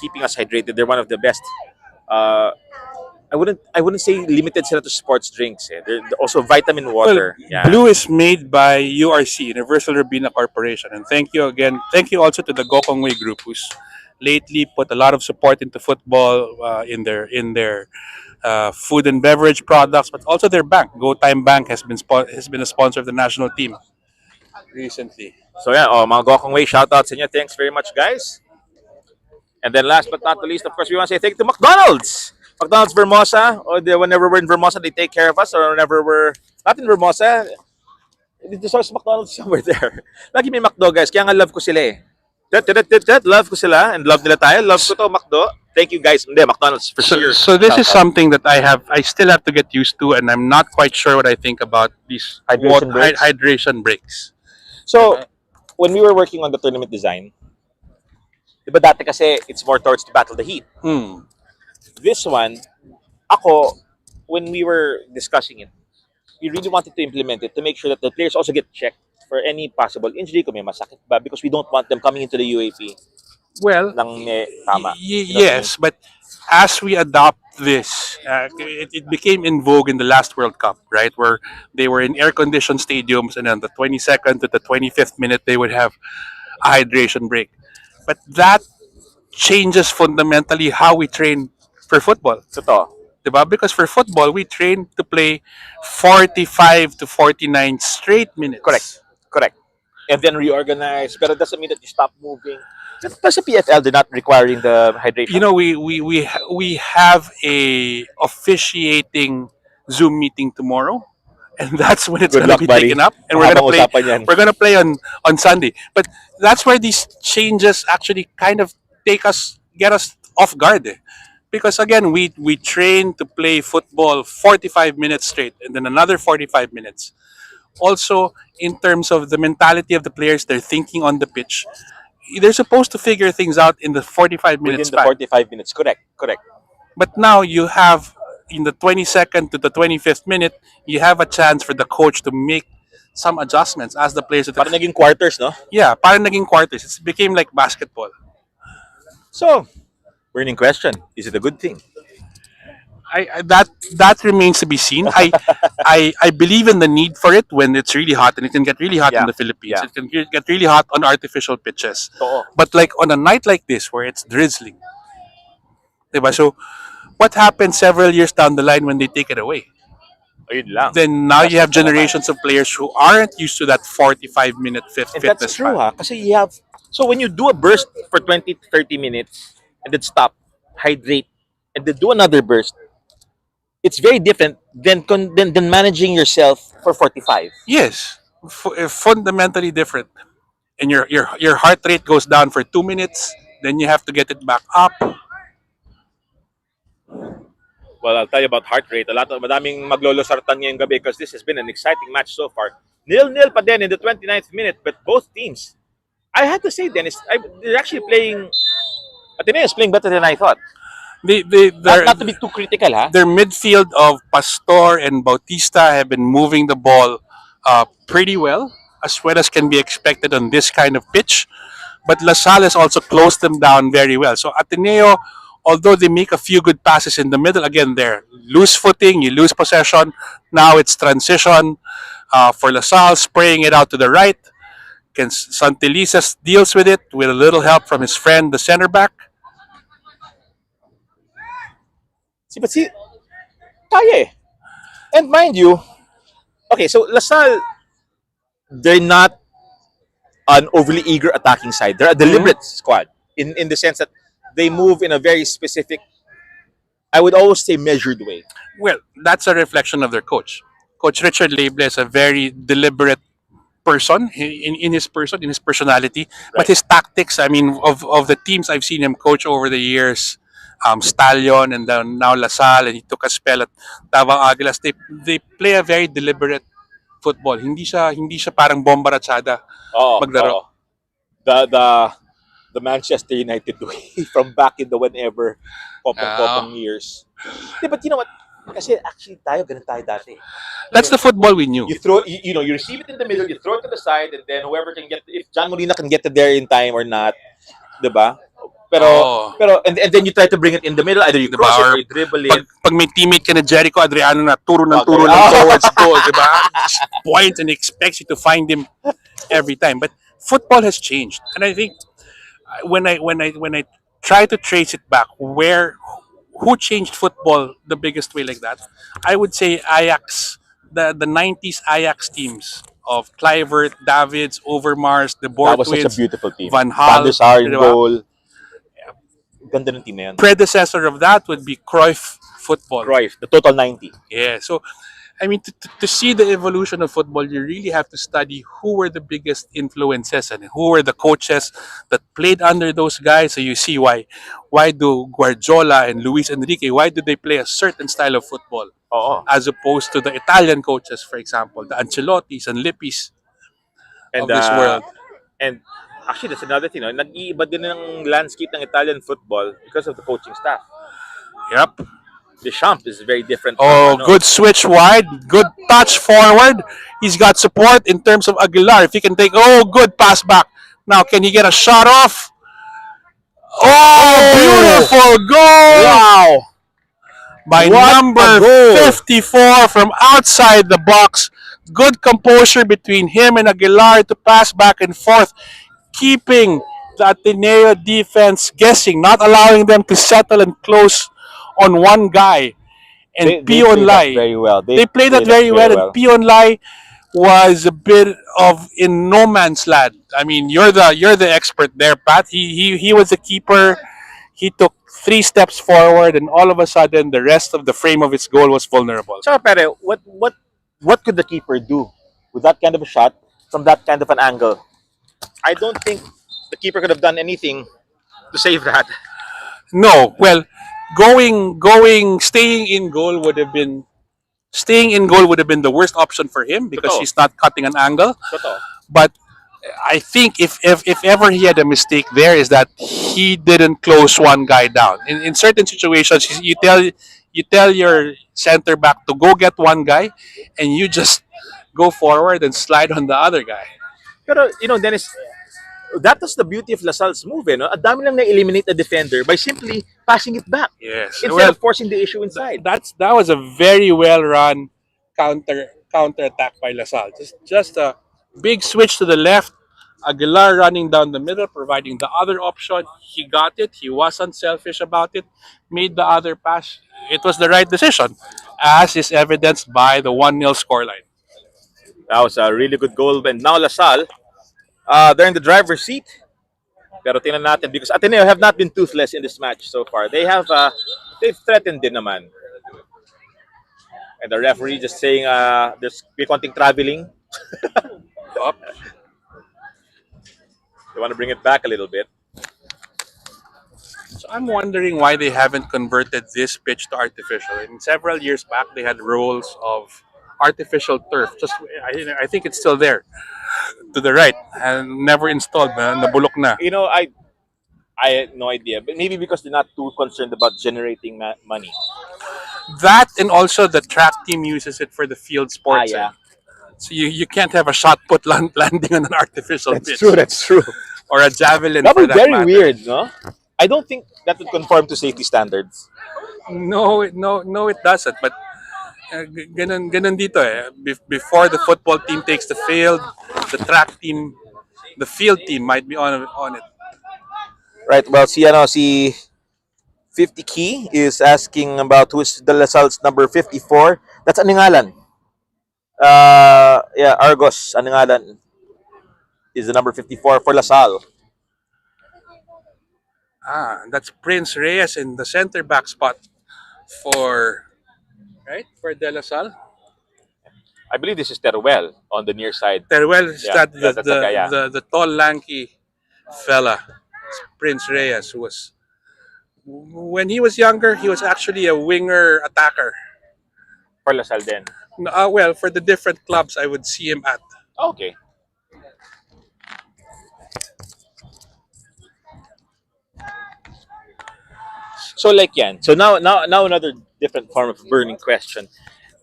keeping us hydrated. They're one of the best. I wouldn't say limited sila to sports drinks. Eh. They're also vitamin water. Yeah. Blue is made by URC, Universal Robina Corporation. And thank you again. Thank you also to the Gokong Wei Group, who's lately put a lot of support into football in their food and beverage products, but also their bank. Go Time Bank has been a sponsor of the national team recently. So yeah, mga Gokong Wei, shout out sa inyo. Thanks very much, guys. And then last but not the least, of course, we want to say thank you to McDonald's. McDonald's Vermosa, whenever we're in Vermosa, they take care of us. Or whenever we're not in Vermosa, there's always McDonald's somewhere there. Lagi may McDo, guys. Kaya nga love ko sila eh. Love ko sila and love nila tayo. Love ko to, McDo. Thank you, guys. Hindi, McDonald's for sure. So this is Shout out. something that I still have to get used to, and I'm not quite sure what I think about these hydration breaks. So, when we were working on the tournament design, di ba dati kasi it's more towards to battle the heat. This one, ako, when we were discussing it, we really wanted to implement it to make sure that the players also get checked for any possible injury, kung may masakit ba, because we don't want them coming into the UAP Well, ng tama. yes, but as we adopt this, it became in vogue in the last World Cup, right? Where they were in air-conditioned stadiums, and on the 22nd to the 25th minute, they would have a hydration break. But that changes fundamentally how we train for football. Totoo. Diba? Because for football, we train to play 45 to 49 straight minutes. Correct. And then reorganize, but it doesn't mean that you stop moving. But sa PFL, they're not requiring the hydration. You know, we have a officiating Zoom meeting tomorrow, and that's when it's Good going to luck, be buddy. taken up, and Mahabang usapan yan. we're gonna play on Sunday. But that's where these changes actually kind of get us off guard, eh. Because again, we train to play football 45 minutes straight, and then another 45 minutes. Also, in terms of the mentality of the players, they're thinking on the pitch. They're supposed to figure things out in the 45 Within minutes the 45 minutes. Correct. But now you have, in the 22nd to the 25th minute, you have a chance for the coach to make some adjustments as the players. Parang naging quarters, no? Yeah, parang naging quarters. It became like basketball. So, burning question. Is it a good thing? That remains to be seen. I believe in the need for it when it's really hot, and it can get really hot in the Philippines. Yeah. It can get really hot on artificial pitches. Oo. But like on a night like this where it's drizzling, diba? So what happens several years down the line when they take it away? Ayun lang. then now you That's have what's gonna generations of players who aren't used to that 45-minute And that's fitness true, span. ha? Kasi you have... So when you do a burst for 20 to 30 minutes and then stop, hydrate, and then do another burst, it's very different than managing yourself for 45. Yes, fundamentally different. And your heart rate goes down for 2 minutes, then you have to get it back up. Well, I'll tell you about heart rate. Madaming maglolosartan ngayong gabi because this has been an exciting match so far. 0-0 pa din in the 29th minute, but both teams, I had to say, Dennis, they're actually playing... Ateneo is playing better than I thought. Not to be too critical, ha? Their midfield of Pastor and Bautista have been moving the ball pretty well as can be expected on this kind of pitch. But La Salle has also closed them down very well. So Ateneo, although they make a few good passes in the middle, again, they're loose footing, you lose possession. Now it's transition for La Salle, spraying it out to the right. Santelices deals with it with a little help from his friend, the center back. See, kaya eh. And mind you, okay, so LaSalle, they're not an overly eager attacking side. They're a deliberate squad in the sense that they move in a very specific, I would always say, measured way. Well, that's a reflection of their coach. Coach Richard Label is a very deliberate person in his personality. But his tactics, I mean, of the teams I've seen him coach over the years, Stallion and then now La Salle, and he took a spell at Davao Aguilas. They play a very deliberate football. Hindi siya parang bomba ratsada maglaro. Oo. The Manchester United way from back in the whenever popong years. Yeah, but you know what? Kasi actually ganun tayo dati. That's the football we knew. You throw, you receive it in the middle, you throw it to the side, and then whoever can get, if John Molina can get it there in time or not, diba? Pero and then you try to bring it in the middle, either you cross it or you dribble it. Pag may teammate ka na Jericho Adriano na turo lang towards goal, diba? Points and expects you to find him every time. But football has changed, and I think when I try to trace it back, who changed football the biggest way like that? I would say Ajax, the 90s Ajax teams of Kluivert, Davids, Overmars, the Boer That was such twins, a beautiful team. Van Gaal, Van der Sar in diba? goal. Ganda ng team na yan. Predecessor of that would be Cruyff football. Cruyff, the total 90. Yeah, so I mean, to see the evolution of football, you really have to study who were the biggest influences and who were the coaches that played under those guys. So you see why do Guardiola and Luis Enrique, why do they play a certain style of football as opposed to the Italian coaches, for example, the Ancelottis and Lippis of this world. And actually, that's another thing. No? Nag-iiba din ng landscape ng Italian football because of the coaching staff. Yep. Deschamps is very different. Good switch wide, good touch forward. He's got support in terms of Aguilar. If he can take, good pass back. Now, can he get a shot off? Beautiful goal! Wow! By number 54 from outside the box. Good composure between him and Aguilar to pass back and forth, keeping the Ateneo defense guessing, not allowing them to settle and close on one guy. And Pion Lai, they played that very well. And Pion Lai was a bit of in no man's land. I mean, you're the expert there, Pat. He was the keeper. He took 3 steps forward, and all of a sudden, the rest of the frame of his goal was vulnerable. So, Pere, what could the keeper do with that kind of a shot from that kind of an angle? I don't think the keeper could have done anything to save that. No, well, staying in goal would have been the worst option for him because he's not cutting an angle. But I think if ever he had a mistake there is that he didn't close one guy down. In certain situations, you tell your center back to go get one guy, and you just go forward and slide on the other guy. Pero, Dennis, that was the beauty of LaSalle's move, no? Ang dami lang na-eliminate a defender by simply passing it back. Yes. Instead of forcing the issue inside. That was a very well run counter attack by LaSalle. Just a big switch to the left, Aguilar running down the middle, providing the other option. He got it. He was unselfish about it. Made the other pass. It was the right decision, as is evidenced by the 1-0 scoreline. That was a really good goal. And now Lasal, they're in the driver's seat. Pero tingnan natin because Ateneo have not been toothless in this match so far. They've threatened din naman. And the referee just saying there's may konting traveling. Up. They want to bring it back a little bit. So I'm wondering why they haven't converted this pitch to artificial. In several years back, they had rules of artificial turf. I think it's still there to the right and never installed. Nabulok na. You know, I had no idea, but maybe because they're not too concerned about generating money. That and also the track team uses it for the field sports. Yeah. So you can't have a shot put landing on an artificial That's pitch. true. That's true. Or a javelin. That for would be that very matter. weird, no? I don't think that would conform to safety standards. No, it doesn't. But ganun dito eh. Before the football team takes the field, the track team, the field team might be on it. Right. Well, si 50 Key is asking about who is De La Salle's number 54. That's Aningalan. Yeah, Argos Aningalan is the number 54 for La Salle. That's Prince Reyes in the center back spot for De La Salle. I believe this is Teruel on the near side. Teruel is Yeah, that that's the guy, yeah. the tall lanky fella. It's Prince Reyes, who was when he was younger, he was actually a winger attacker. For La Salle then. Well, for the different clubs I would see him at. Okay. So like yan. So now another different form of burning question.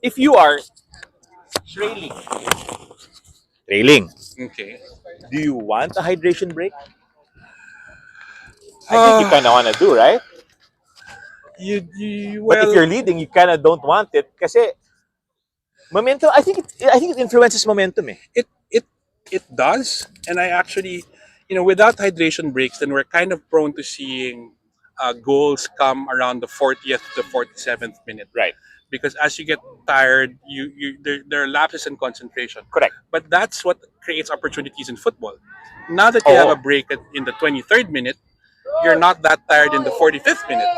If you are trailing, Okay. do you want a hydration break? I think you kind of want to do, right? But if Well, you're leading, you kind of don't want it kasi momentum. I think it influences momentum. Eh. it does, and I actually, without hydration breaks, then we're kind of prone to seeing goals come around the 40th to 47th minute. Right. Because as you get tired, there are lapses in concentration. Correct. But that's what creates opportunities in football. Now that you have a break in the 23rd minute, you're not that tired in the 45th minute.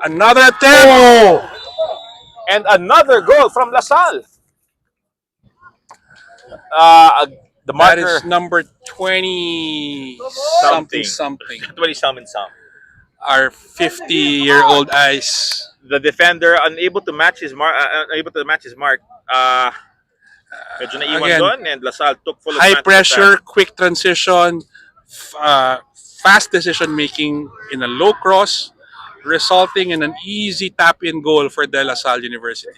Another attempt. Oh! And another goal from La Salle. The That marker is number 20 Something. something. 20 some and some. Our 50-year-old eyes. The defender unable to match his mark. Medyo naiwan Again, doon, and La Salle took full High advantage of pressure, quick transition, fast decision making in a low cross, resulting in an easy tap-in goal for De La Salle University.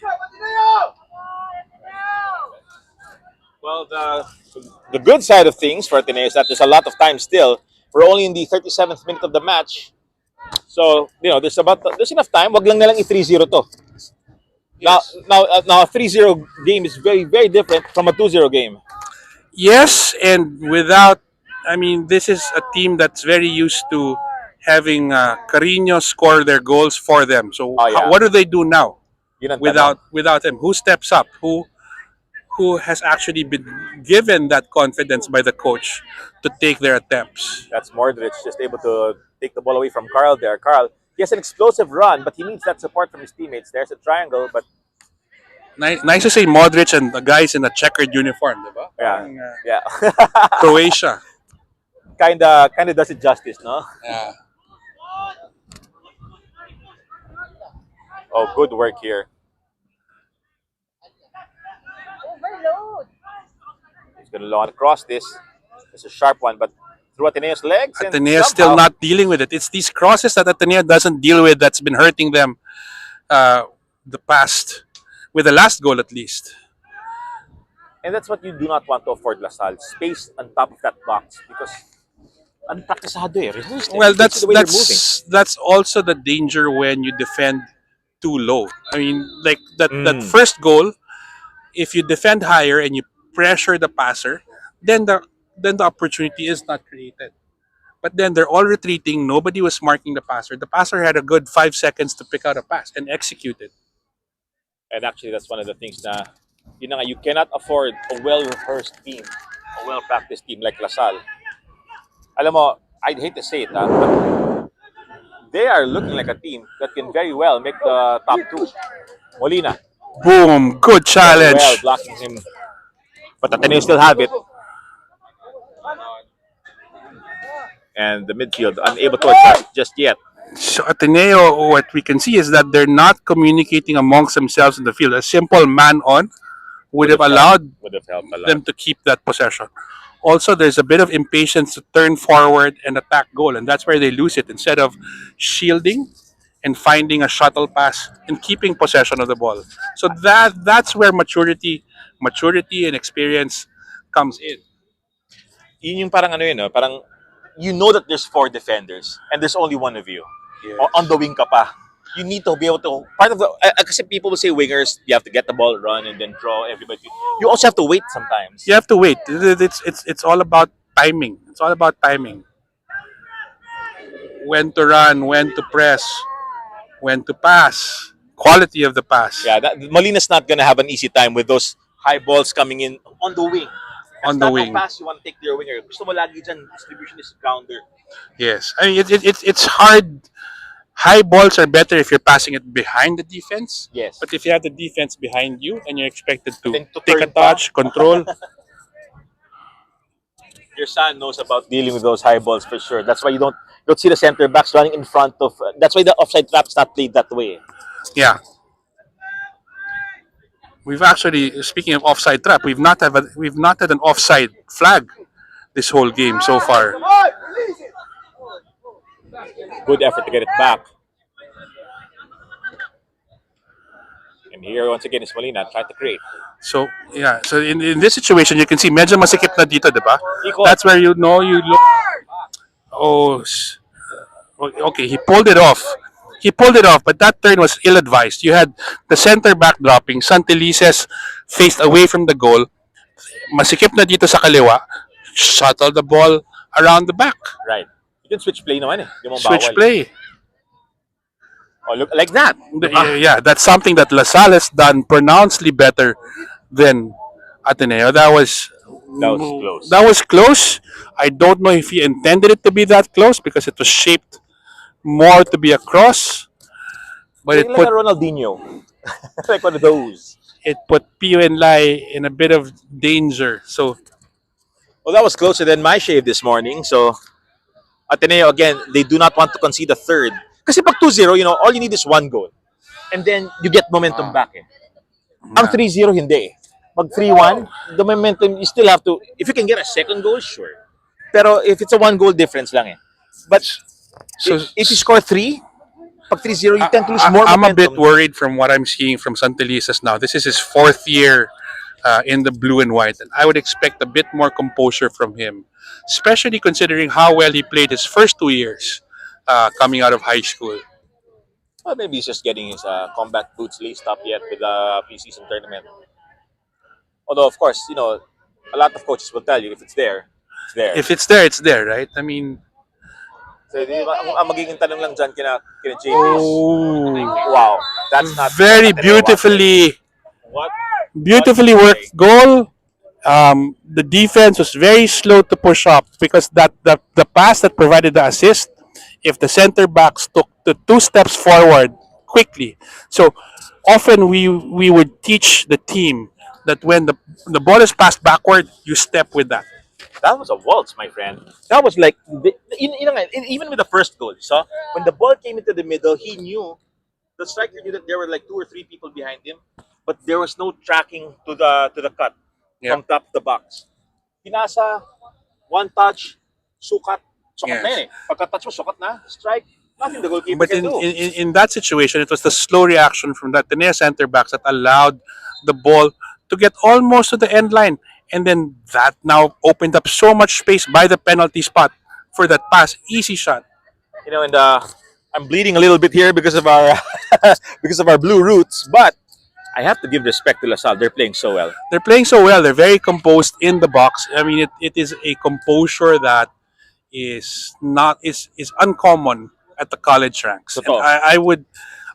Well, the good side of things for Ateneo is that there's a lot of time still. We're only in the 37th minute of the match. So, there's enough time. Wag lang nalang i-3-0 to. Yes. Now a 3-0 game is very, very different from a 2-0 game. Yes, and this is a team that's very used to having Carino score their goals for them. So, what do they do now Yun ang tanong. without him? Who steps up? Who has actually been given that confidence by the coach to take their attempts? That's Modric, just able to take the ball away from Carl there. Carl, he has an explosive run, but he needs that support from his teammates. There's a triangle, but Nice to say Modric and the guys in a checkered uniform, diba? yeah. Croatia. kinda does it justice, no? Yeah. Oh, good work here. Overload. He's gonna want to cross this. It's a sharp one, but through Ateneo's legs. And Ateneo still somehow- not dealing with it. It's these crosses that Ateneo doesn't deal with that's been hurting them with the last goal at least. And that's what you do not want to afford La Salle. Space on top of that box because unpracticado eh. Rehearsed eh. Well, You can see the way they're moving. that's also the danger when you defend too low. I mean, like that first goal, if you defend higher and you pressure the passer, then the then the opportunity is not created. But then they're all retreating. Nobody was marking the passer. The passer had a good 5 seconds to pick out a pass and execute it. And actually, that's one of the things na, yun na nga, you cannot afford a well-rehearsed team, a well-practiced team like LaSalle. Alam mo, I'd hate to say it, but they are looking like a team that can very well make the top two. Molina, Boom! Good very challenge. well blocking him. But Ateneo still have it. And the midfield unable to adjust just yet. So Ateneo, what we can see is that they're not communicating amongst themselves in the field. A simple man on would have allowed Would have helped a lot. them to keep that possession. Also, there's a bit of impatience to turn forward and attack goal, and that's where they lose it. Instead of shielding and finding a shuttle pass and keeping possession of the ball. So that's where maturity and experience comes in. Yun yung parang ano yun, no? Parang you know that there's four defenders and there's only one of you. Yes. On the wing ka pa. You need to be able to, part of the, kasi people will say wingers, you have to get the ball, run, and then draw everybody. You also have to wait sometimes. You have to wait. It's all about timing. It's all about timing. When to run, when to press, when to pass, quality of the pass. Yeah, Molina's not gonna have an easy time with those high balls coming in on the wing. On That's the not wing. a pass you want to take to your winger. Gusto mo lagi dyan, distribution is grounder. Yes, I mean it's hard. High balls are better if you're passing it behind the defense. Yes. But if you have the defense behind you and you're expected to Then to take a turn pa. touch, control, Your son knows about dealing with those high balls for sure. That's why you don't see the center backs running in front of. That's why the offside trap's not played that way. yeah. We've actually, speaking of offside trap, we've not had an offside flag this whole game so far. Good effort to get it back. And here once again is Molina trying to create. So yeah, so in this situation you can see medyo masikip na dito, diba? Ikot. That's where you know you look. Oh, okay, he pulled it off. He pulled it off, but that turn was ill-advised. You had the center back dropping, Santelices faced away from the goal. Masikip na dito sa kaliwa, shuttle the ball around the back. Right. You can switch play naman eh. Di mo Switch bawal. play. Oh, look like that. Yeah, that's something that LaSalle has done pronouncedly better than Ateneo. That was close. That was close. I don't know if he intended it to be that close because it was shaped more to be a cross. But Like a Ronaldinho. Like one of those. it put Pio and Lai in a bit of danger. So Well, that was closer than my shave this morning. So, Ateneo, again, they do not want to concede a third. Kasi pag 2-0, you know, all you need is one goal. And then, you get momentum back eh. Ang 3-0, hindi eh. Pag 3-1, the momentum, you still have to, if you can get a second goal, sure. Pero if it's a one-goal difference lang eh. But so if you score 3, pag 3-0, you tend to lose more I'm a momentum. bit worried from what I'm seeing from Santelices now. This is his fourth year in the blue and white, and I would expect a bit more composure from him, especially considering how well he played his first 2 years coming out of high school. Well, maybe he's just getting his combat boots laced up yet with the preseason tournament. Although, of course, you know, a lot of coaches will tell you if it's there, it's there. If it's there, it's there, right? I mean, So, di ba, ang magiging tanong lang dyan kina JP is, oh, wow, that's not very what Ateneo beautifully wanted. beautifully worked goal. The defense was very slow to push up because that the pass that provided the assist, if the center backs took the 2 steps forward quickly. So often we would teach the team that when the ball is passed backward, you step with that. That was a waltz, my friend. That was like, even with the first goal, you saw, when the ball came into the middle, he knew, the striker knew that there were like 2 or 3 people behind him, but there was no tracking to the cut from top to box. Pinasa, one touch, sukat Yes. na yun eh. Pagka-touch mo, sukat na, strike, nothing the goalkeeper But can do. in that situation, it was the slow reaction from the Ateneo center backs that allowed the ball to get almost to the end line. And then that now opened up so much space by the penalty spot for that pass. Easy shot. You know, and I'm bleeding a little bit here because of our because of our blue roots, but I have to give respect to LaSalle. They're playing so well. They're playing so well. They're very composed in the box. I mean, it is a composure that is not is uncommon at the college ranks, and Totoo.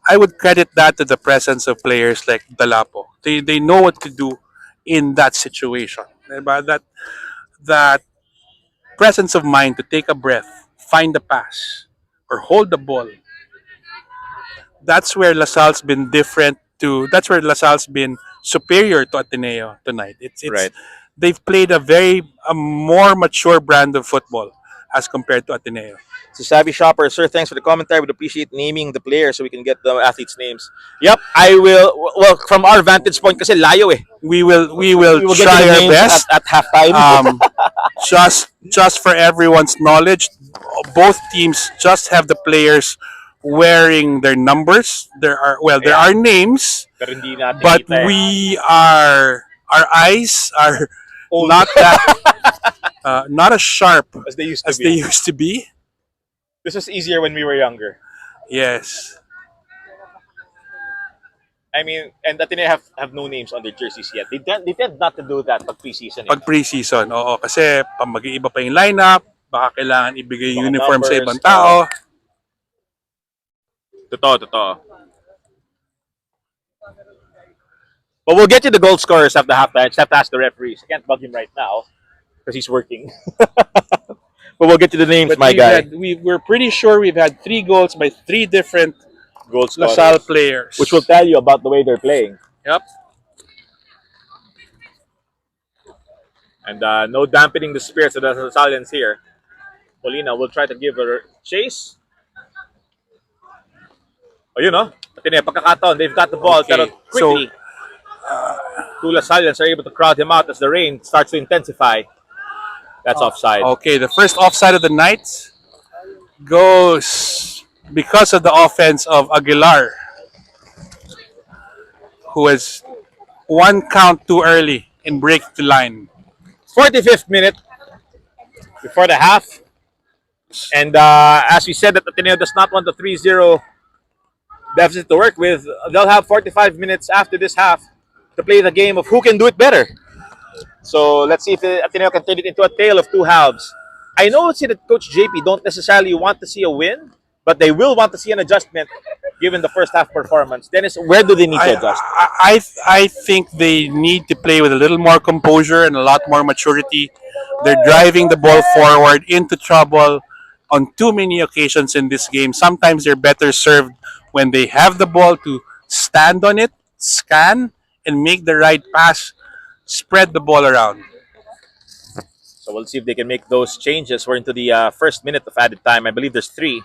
I would credit that to the presence of players like Dalapo. They know what to do in that situation. But that presence of mind to take a breath, find the pass, or hold the ball. That's where LaSalle's been different to. That's where LaSalle's been superior to Ateneo tonight. It's Right. they've played a more mature brand of football as compared to Ateneo. So Savvy Shopper, sir, thanks for the commentary. Would appreciate naming the players so we can get the athletes' names. Yep, I will. Well, from our vantage point, kasi layo eh. We will We will get to try the our names best. at halftime. Um, just for everyone's knowledge, both teams just have the players wearing their numbers. There Yeah. are names, Pero hindi natin but kita eh. our eyes are Old not that not as sharp as they used to as they be. used to be. This was easier when we were younger. Yes. I mean, and Ateneo have no names on their jerseys yet. They tend not to do that pag preseason. Eh. Pag preseason, oo, kasi pag mag-iiba pa yung lineup, baka kailangan ibigay Mga uniform sa numbers, ibang tao. Totoo, totoo. But we'll get you the goal scorers after halftime. Just have to ask the referees. I can't bug him right now because he's working. But we'll get you the names, But my guy. we're pretty sure we've had 3 goals by 3 different Goal scorers. LaSalle players. Which will tell you about the way they're playing. Yep. And no dampening the spirits of the Sallians here. Polina will try to give a chase. Oh, you know, Ateneo, pagkakataon, they've got the ball. Okay. Pero quickly, Tula Sallians are able to crowd him out as the rain starts to intensify. That's offside. Okay, the first offside of the night goes because of the offense of Aguilar, who has 1 count too early in break the line. 45th minute before the half. And as we said, that Ateneo does not want the 3-0 deficit to work with. They'll have 45 minutes after this half to play the game of who can do it better. So let's see if Ateneo can turn it into a tale of two halves. I know that Coach JP don't necessarily want to see a win, but they will want to see an adjustment given the first half performance. Dennis, where do they need to adjust? I think they need to play with a little more composure and a lot more maturity. They're driving the ball forward into trouble on too many occasions in this game. Sometimes they're better served when they have the ball to stand on it, scan, and make the right pass, spread the ball around. So we'll see if they can make those changes. We're into the first minute of added time. I believe there's 3.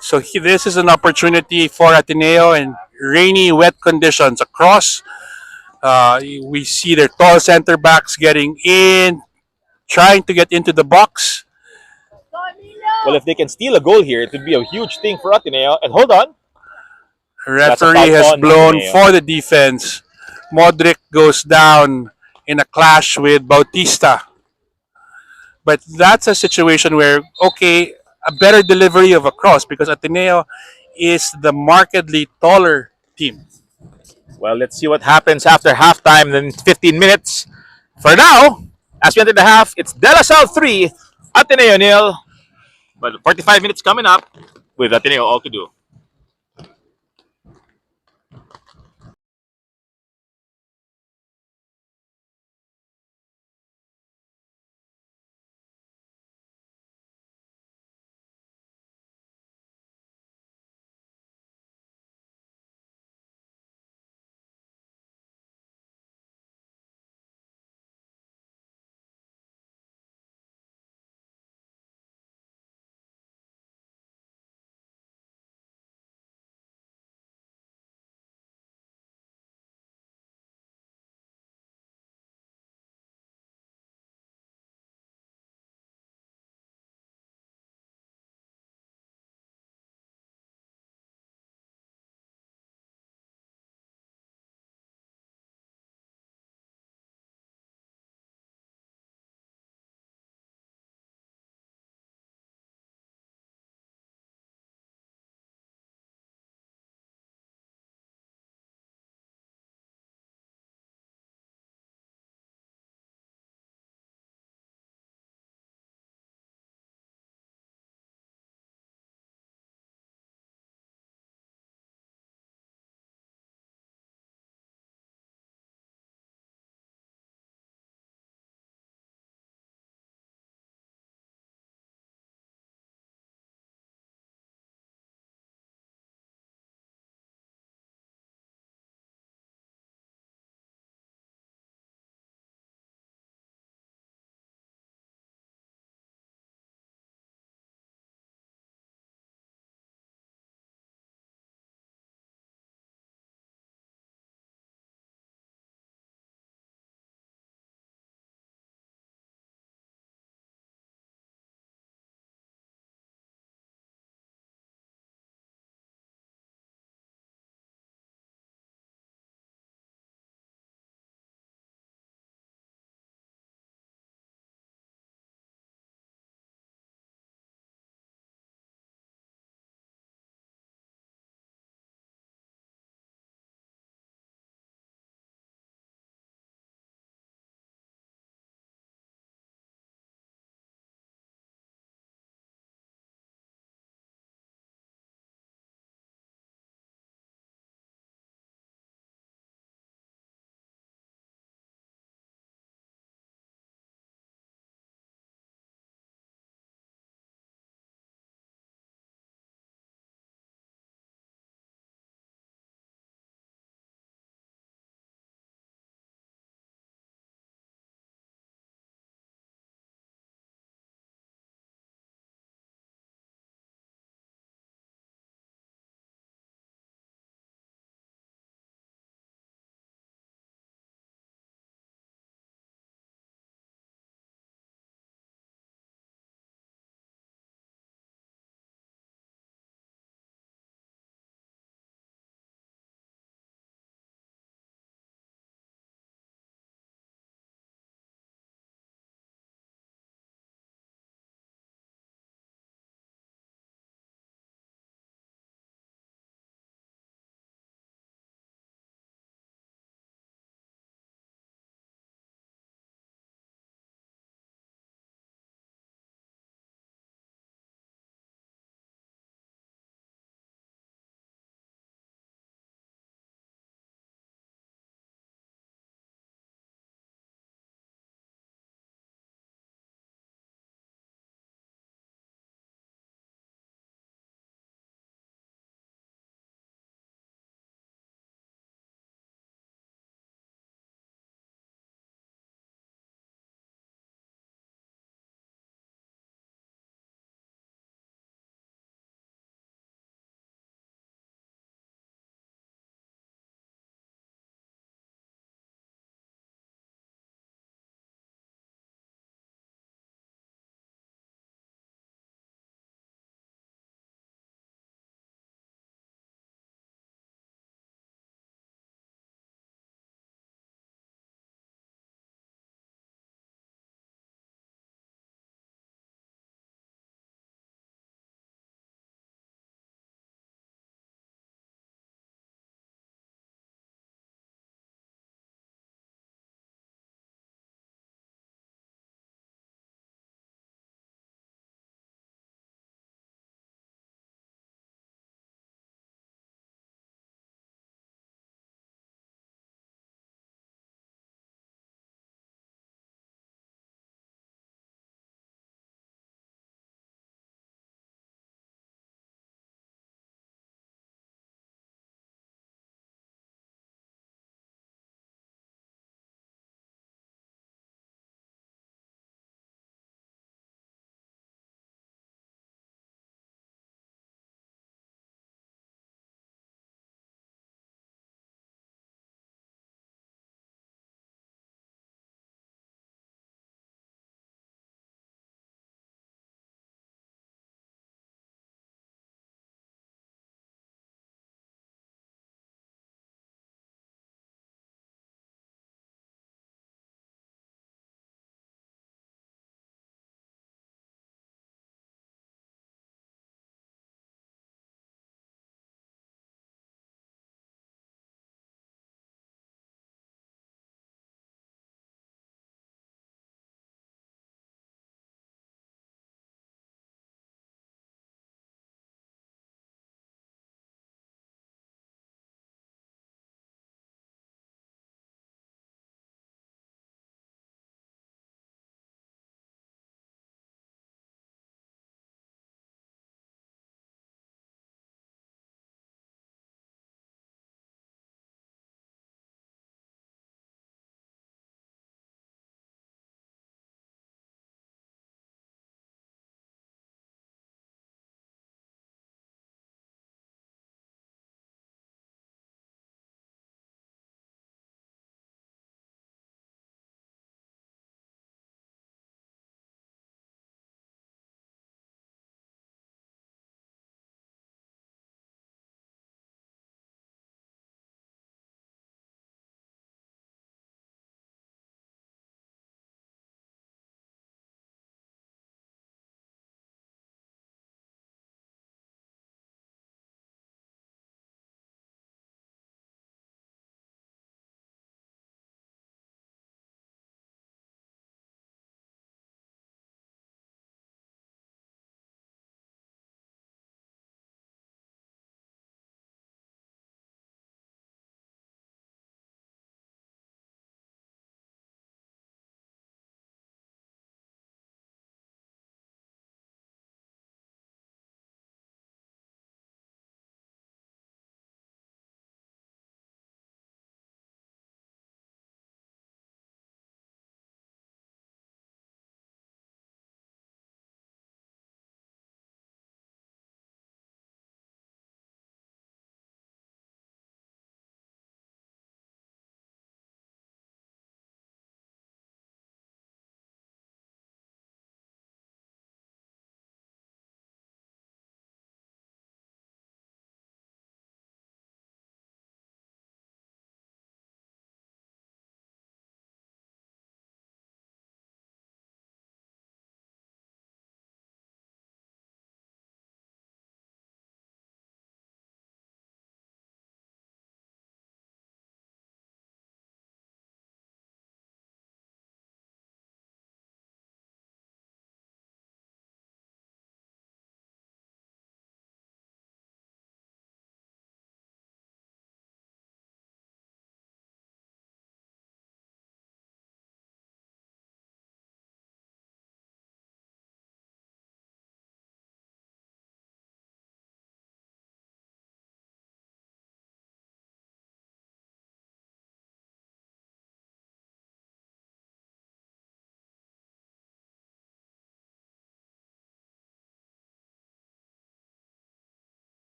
So this is an opportunity for Ateneo and rainy, wet conditions across. We see their tall center backs getting in, trying to get into the box. Well, if they can steal a goal here, it would be a huge thing for Ateneo. And hold on. Referee foul has on blown Ateneo. for the defense. Modric goes down in a clash with Bautista. But that's a situation where, okay, a better delivery of a cross because Ateneo is the markedly taller team. Well, let's see what happens after halftime, then 15 minutes. For now, as we enter the half, it's De La Salle 3, Ateneo 0. But 45 minutes coming up with Ateneo all to do.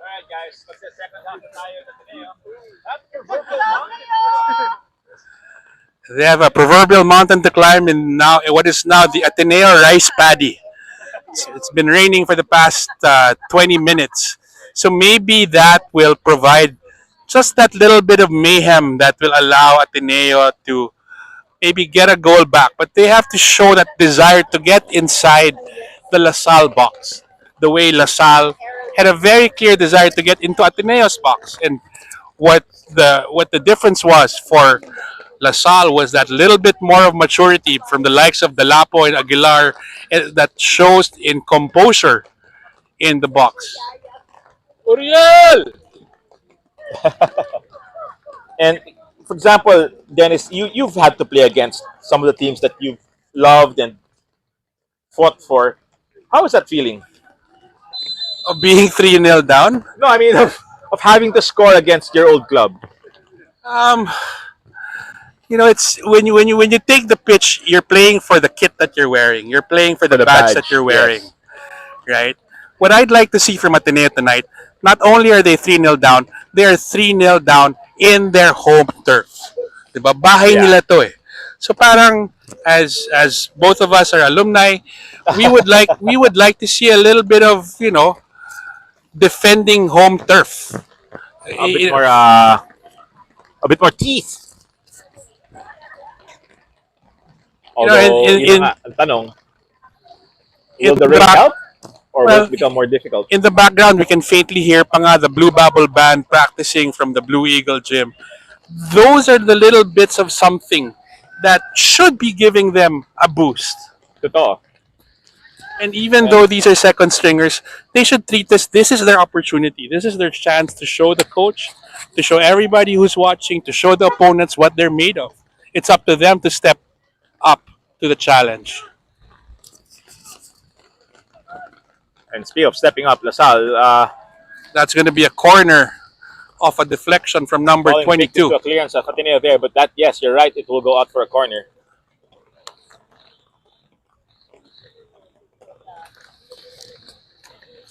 Alright guys, kasi second half na tayo ng Ateneo. They have a proverbial mountain to climb in now what is now the Ateneo rice paddy. It's been raining for the past 20 minutes. So maybe that will provide just that little bit of mayhem that will allow Ateneo to maybe get a goal back. But they have to show that desire to get inside the LaSalle box. The way LaSalle had a very clear desire to get into Ateneo's box. And what the difference was for LaSalle was that little bit more of maturity from the likes of Delapo and Aguilar that shows in composure in the box. Uriel! And for example, Dennis, you've had to play against some of the teams that you've loved and fought for. How is that feeling? Of being 3-0 down. No, I mean of having to score against your old club. Um, it's when you take the pitch, you're playing for the kit that you're wearing. You're playing for the The badge badge, that you're wearing, yes. right? What I'd like to see from Ateneo tonight, not only are they 3-0 down, they are 3-0 down in their home turf. Diba? Bahay Yeah. nila to eh. So parang as both of us are alumni, we would like to see a little bit of, defending home turf. A bit more teeth. Although, in ang tanong, in will the the rain back, help or will well, it become more difficult? in the background, we can faintly hear pa nga the Blue Bubble Band practicing from the Blue Eagle Gym. Those are the little bits of something that should be giving them a boost. Totoo. And even though these are second stringers, they should treat this is their opportunity. This is their chance to show the coach, to show everybody who's watching, to show the opponents what they're made of. It's up to them to step up to the challenge. And speaking of stepping up, LaSalle, That's going to be a corner off a deflection from number falling victim 22. to a clearance of Ateneo there, but that, yes, you're right, it will go out for a corner.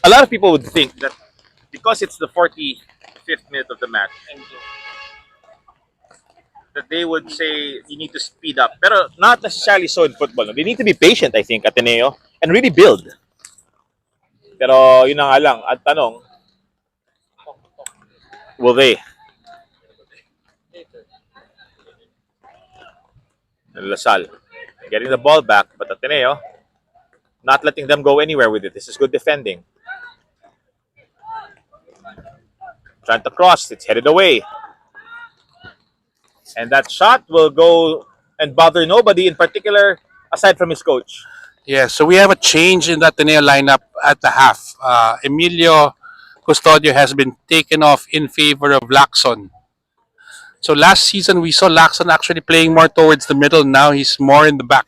A lot of people would think that because it's the 45th minute of the match, that they would say you need to speed up. Pero not necessarily so in football. No? They need to be patient, I think, Ateneo, and really build. Pero yun na nga lang, at tanong, will they? And LaSalle getting the ball back, but Ateneo not letting them go anywhere with it. This is good defending. Trying to cross, it's headed away. And that shot will go and bother nobody in particular aside from his coach. Yeah, so we have a change in the Ateneo lineup at the half. Emilio Custodio has been taken off in favor of Lacson. So last season we saw Lacson actually playing more towards the middle. Now he's more in the back.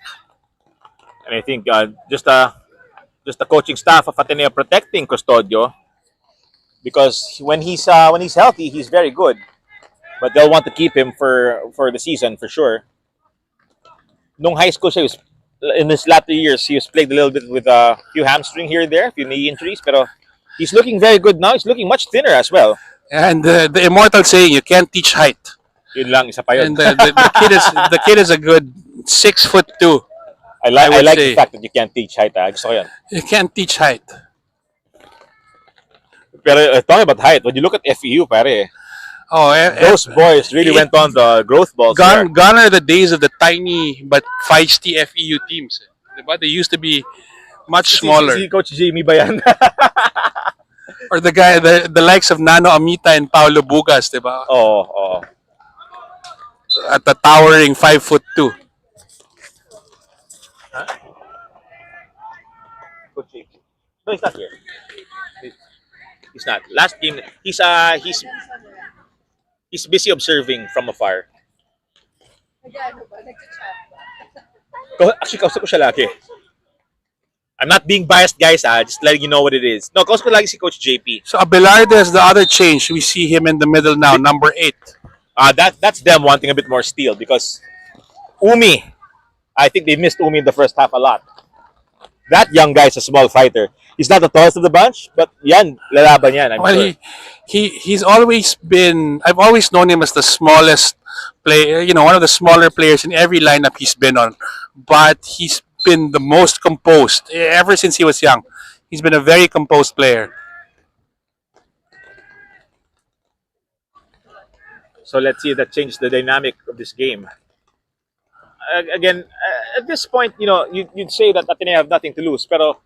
And I think just the coaching staff of Ateneo protecting Custodio because when he's healthy, he's very good. But they'll want to keep him for the season for sure. Nung high school siya, in his latter years, he was plagued a little bit with a few hamstring here and there, a few knee injuries. Pero he's looking very good now. He's looking much thinner as well. And the immortal saying, you can't teach height. Yun lang, isa pa yun. And the kid is a good 6'2". I would like say. the fact that you can't teach height. Gusto ko yun. You can't teach height. Pero talking about height, when you look at FEU, pare, Oh, those boys really went on the growth balls there. gone are the days of the tiny but feisty FEU teams. Diba? They used to be much smaller. Si Coach Jimmy ba yan? Or the likes of Nano Amita and Paolo Bugas, diba? Oo. At the towering 5'2". Coach Jimmy. No, he's not here. He's not. Last game, he's busy observing from afar. Actually, kausap ko siya lagi. I'm not being biased, guys. Just letting you know what it is. No, kausap ko lagi si Coach JP. So Abelardo is the other change. We see him in the middle now, number 8. That's them wanting a bit more steal because Umi, I think they missed Umi in the first half a lot. That young guy is a small fighter. He's not the tallest of the bunch, but yan, lalaban yan, I'm Well, sure. he's always been. I've always known him as the smallest player. One of the smaller players in every lineup he's been on. But he's been the most composed ever since he was young. He's been a very composed player. So let's see if that changes the dynamic of this game. Again, at this point, you'd say that Ateneo have nothing to lose, pero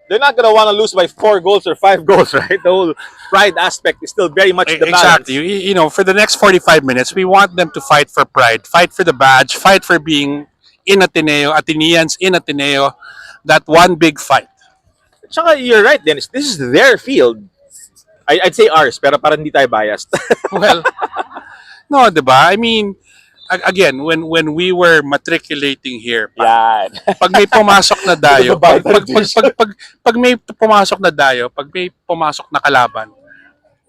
they're not gonna want to lose by 4 goals or 5 goals, right? The whole pride aspect is still very much the balance. Exactly. For the next 45 minutes, we want them to fight for pride, fight for the badge, fight for being in Ateneo, Ateneans in Ateneo. That one big fight. Tsaka you're right, Dennis. This is their field. I'd say ours, pero parang hindi tayo biased. Well, no, diba? I mean, again, when we were matriculating here, Yan. pag may pumasok na dayo, Babae pag may pumasok na dayo, pag may pumasok na kalaban,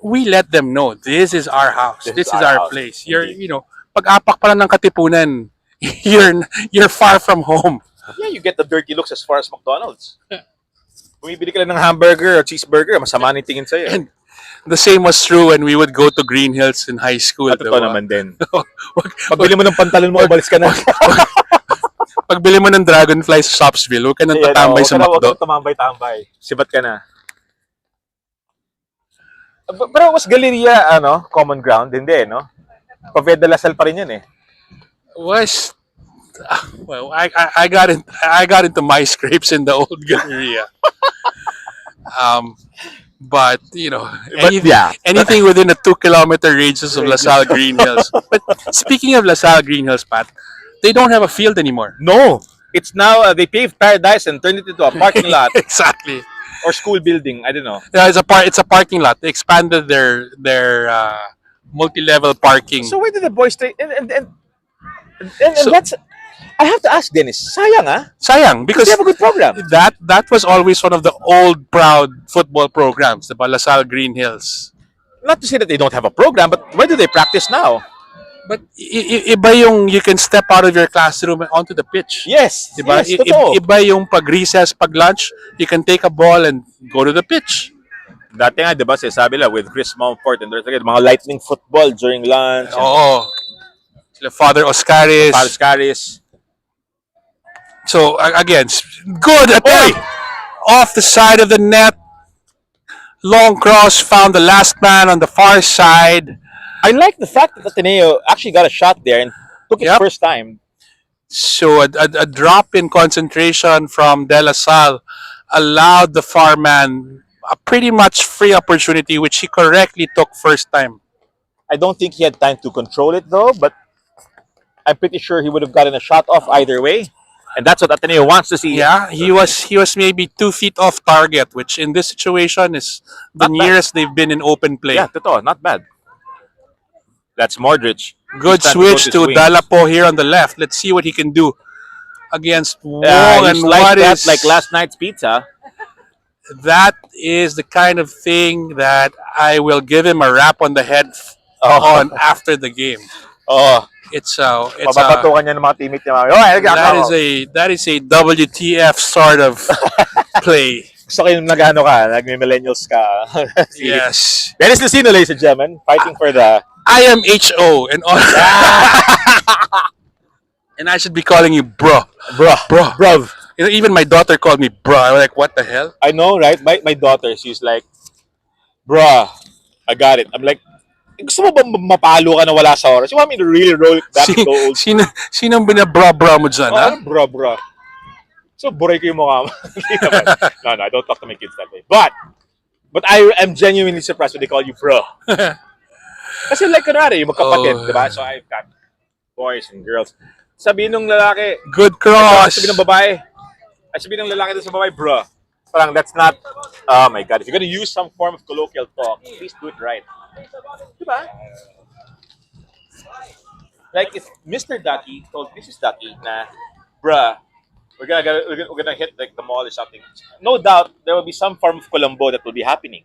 we let them know this is our house, this is our house. place. You're, Indeed. pag apak pa lang ng Katipunan, you're far from home. Yeah, you get the dirty looks as far as McDonald's. Bumibili ka lang ng hamburger or cheeseburger, masama na yung tingin sa'yo. And the same was true when we would go to Green Hills in high school. At ito diba? naman din. Wag- Pagbili mo ng pantalon mo, umalis ka na. Pagbili mo ng Dragonfly sa Shopsville, huwag ka nang tatambay sa Huwag McDo. ka tumambay-tambay. Sibat ka na. Pero was Galeria, common ground? Hindi, no? Paveda Lasal pa rin yan eh. Was well, I got into my scrapes in the old Galleria. But anything within a 2 kilometer radius of LaSalle Green Hills. But speaking of LaSalle Green Hills, Pat, they don't have a field anymore. No. It's now, they paved Paradise and turned it into a parking lot Exactly. or school building. I don't know. Yeah, it's a parking lot. They expanded their multi-level parking. So where did the boys stay? And So- that's, I have to ask Dennis, sayang Sayang, because They have a good program. that was always one of the old proud football programs, the LaSalle Green Hills. Not to say that they don't have a program, but where do they practice now? But iba yung you can step out of your classroom and onto the pitch. Yes. Diba? Yes, totoo. Iba yung pag recess, pag lunch, you can take a ball and go to the pitch. Dati nga, di ba, sabi lang, with Chris Mumford and there's again, mga lightning football during lunch. Oo. Sila Father Oscaris. Paris Caris. So again, good attempt off the side of the net. Long cross found the last man on the far side. I like the fact that Ateneo actually got a shot there and took it Yep. first time. So a drop in concentration from De La Salle allowed the far man a pretty much free opportunity, which he correctly took first time. I don't think he had time to control it though, but I'm pretty sure he would have gotten a shot off either way. And that's what Ateneo wants to see. Yeah, he was maybe 2 feet off target, which in this situation is the Not bad. nearest they've been in open play. Yeah, totoo, not bad. That's Modric. Good He's trying switch go to his wings. Dalapo here on the left. Let's see what he can do against Wong. He's And like what that, is like last night's pizza. that is the kind of thing that I will give him a rap on the head on after the game. Oh, It's a mababatukan niya ng mga teammate niya. Oh, that is a WTF sort of play. gusto ko yung nag-ano ka, nag-millennials ka. Yes, Dennis Lucino, ladies and gentlemen, fighting for the... I am HO and all, and I should be calling you bro. Bruh. Bruv. Even my daughter called me bro. I'm like, what the hell? I know, right? My daughter, she's like, bruh, I got it. I'm like, gusto mo ba mapalo ka na wala sa oras? You want me to really roll it back and go old? Sinong binabra-bra mo dyan, ha? Oh, bruh. So, buray ko yung mukha mo. Hindi naman. No, I don't talk to my kids that way. But I am genuinely surprised when they call you bro. Kasi like, kunwari, yung magkapatid, Oh. di ba? So, I've got boys and girls. Sabihin nung lalaki, Good cross. sabihin ng babae, sabihin ng lalaki doon sa babae, bro. Parang that's not, oh my God, if you're gonna use some form of colloquial talk, please do it right. Diba? Like if Mr. Ducky told Mrs. Ducky na, bruh, we're gonna hit like the mall or something. No doubt there will be some form of Colombo that will be happening.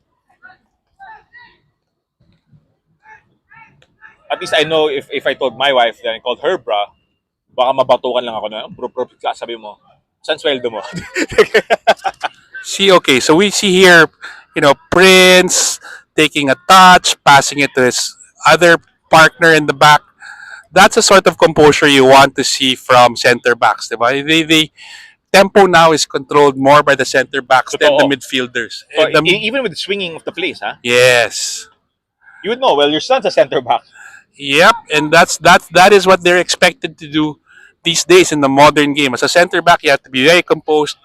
At least I know if I told my wife that I called her bruh, baka mabatukan lang ako na, bro, sabi mo. San sweldo mo? See, okay, so we see here, Prince taking a touch, passing it to his other partner in the back. That's a sort of composure you want to see from center backs, diba? The tempo now is controlled more by the center backs than the Totoo. midfielders. So, And even with the swinging of the plays, huh? yes. You would know. Well, your son's a center back. Yep, and that is what they're expected to do these days in the modern game. As a center back, you have to be very composed.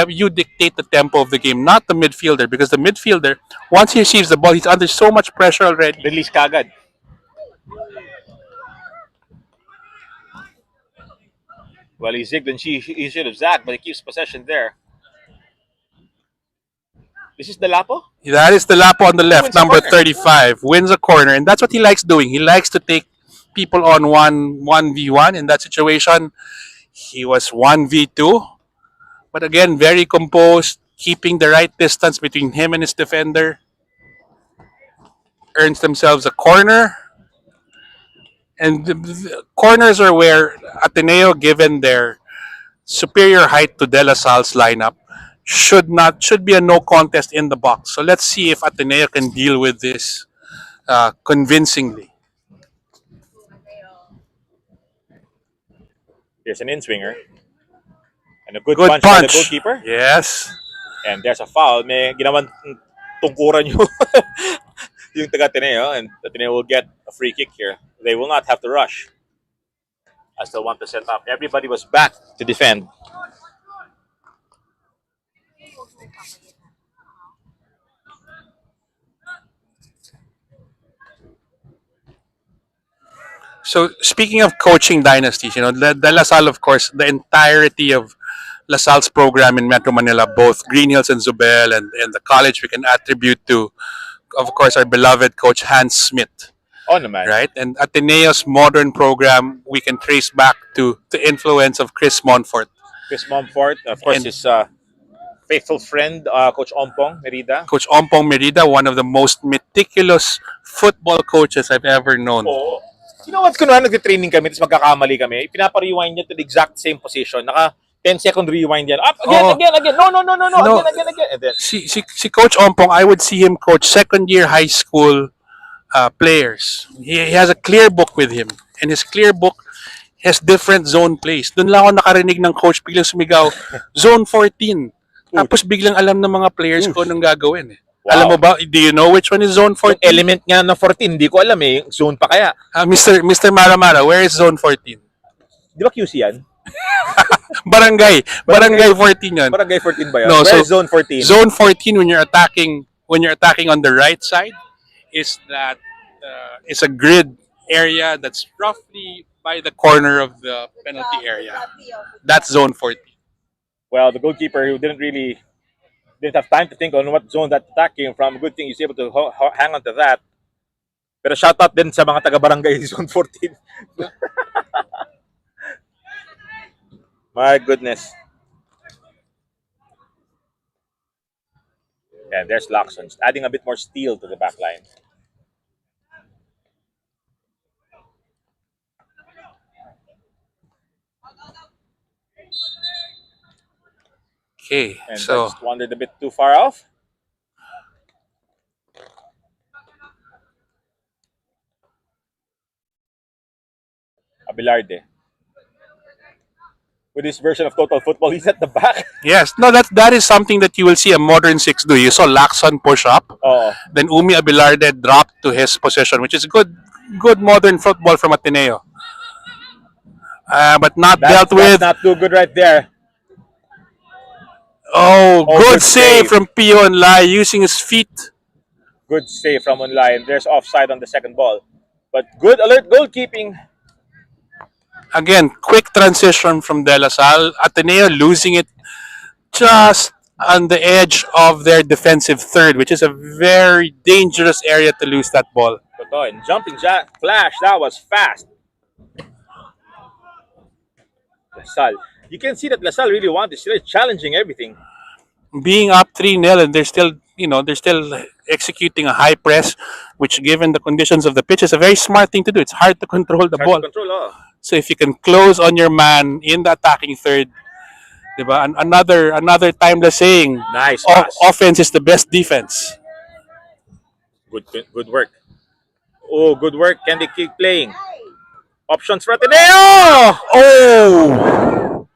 You dictate the tempo of the game, not the midfielder, because the midfielder, once he receives the ball, he's under so much pressure already. Release kagad. Well, he zigged and he should have zagged, but he keeps possession there. This is the Lapo? That is the Lapo on the left, Wins a number corner. 35, wins a corner, and that's what he likes doing. He likes to take people on 1v1 in that situation. He was 1v2, but again, very composed, keeping the right distance between him and his defender. Earns themselves a corner. And the corners are where Ateneo, given their superior height to De La Salle's lineup, should be a no contest in the box. So let's see if Ateneo can deal with this convincingly. Here's an in-swinger. And a good, Good punch by the punch. goalkeeper. Yes. And there's a foul. May ginawan tungkuran yung, yung taga-Ateneo. And Ateneo will get a free kick here. They will not have to rush. As they want to set up. Everybody was back to defend. So speaking of coaching dynasties, De La Salle, of course, the entirety of La Salle's program in Metro Manila, both Green Hills and Zubel, and the college, we can attribute to, of course, our beloved coach Hans Smith. Oh, naman. Right? And Ateneo's modern program, we can trace back to the influence of Chris Monfort. Chris Mumford, of course, And- his faithful friend, Coach Ompong Merida. Coach Ompong Merida, one of the most meticulous football coaches I've ever known. Oo. You know what? Kunwari nag-training kami, tapos magkakamali kami, pinapa-rewind niya to the exact same position. Naka 10-second rewind yan. Up, again, Oo. again, again. No, No. again. And then, Si Coach Ompong, I would see him coach second-year high school players. He has a clear book with him. And his clear book has different zone plays. Doon lang ako nakarinig ng coach biglang sumigaw, zone 14. Tapos biglang alam ng mga players ko anong gagawin. Eh. Wow. Alam mo ba, do you know which one is zone yung 14? element nga ng 14, hindi ko alam eh. Zone pa kaya. Mr. Maramara, where is zone 14? Di ba QC yan? Barangay 14 yan. Barangay 14 ba yan? No, Where so is zone 14? Zone 14 when you're attacking on the right side is that it's a grid area that's roughly by the corner of the penalty area. That's zone 14. Well, the goalkeeper who didn't have time to think on what zone that attack came from. Good thing he's able to hang on to that. Pero shout out din sa mga taga-barangay zone 14. My goodness. And there's Lacson, adding a bit more steel to the back line. Okay, And I so just wandered a bit too far off. Abelarde. With his version of total football, he's at the back. yes, no, that is something that you will see a modern six do. You saw Lacson push up, Oh, then Umi Abelarde dropped to his position, which is good modern football from Ateneo. But not dealt with. That's not too good right there. Oh, good good save save. from Pio and Lai using his feet. Good save from online. There's offside on the second ball. But good alert goalkeeping. Again, quick transition from De La Salle. Ateneo losing it just on the edge of their defensive third, which is a very dangerous area to lose that ball. Totoo. And jumping jack flash, that was fast. Lasal. You can see that Lasal really wants to challenging everything. Being up 3-0 and they're still executing a high press, which given the conditions of the pitch is a very smart thing to do. It's hard to control the Hard ball. to control, oh. So if you can close on your man in the attacking third, Diba? Another timeless saying, Nice pass. offense is the best defense. Good work. Oh, good work. Can they keep playing? Options for Ateneo. Oh,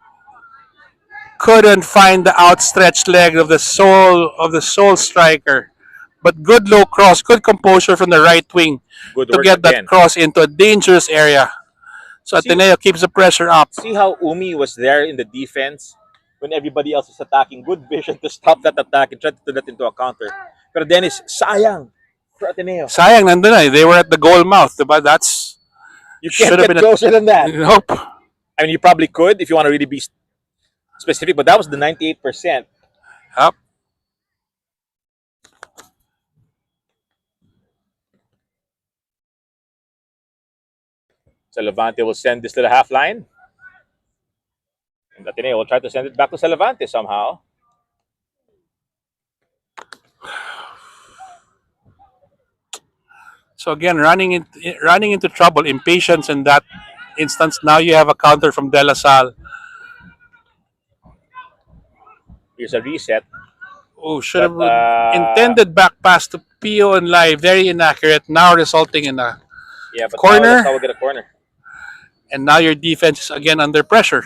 couldn't find the outstretched leg of the sole striker. But good low cross, good composure from the right wing Good to work get that again. cross into a dangerous area. So See, Ateneo keeps the pressure up. see how Umi was there in the defense when everybody else was attacking. Good vision to stop that attack and try to turn that into a counter. Pero Dennis, sayang for Ateneo. Sayang, nandun na. They were at the goal mouth. Diba? That's You can't should have get been closer than that. nope. I mean, you probably could if you want to really be specific, but that was the 98%. Up. So Levante will send this to the half line. And Ateneo will try to send it back to Levante somehow. So again, running into trouble, impatience in that instance. Now you have a counter from De La Salle. Here's a reset. Oh, should But have intended back pass to Pio and Lai. Very inaccurate. Now resulting in a yeah, but now corner. that's how we get a corner. And now your defense is again under pressure.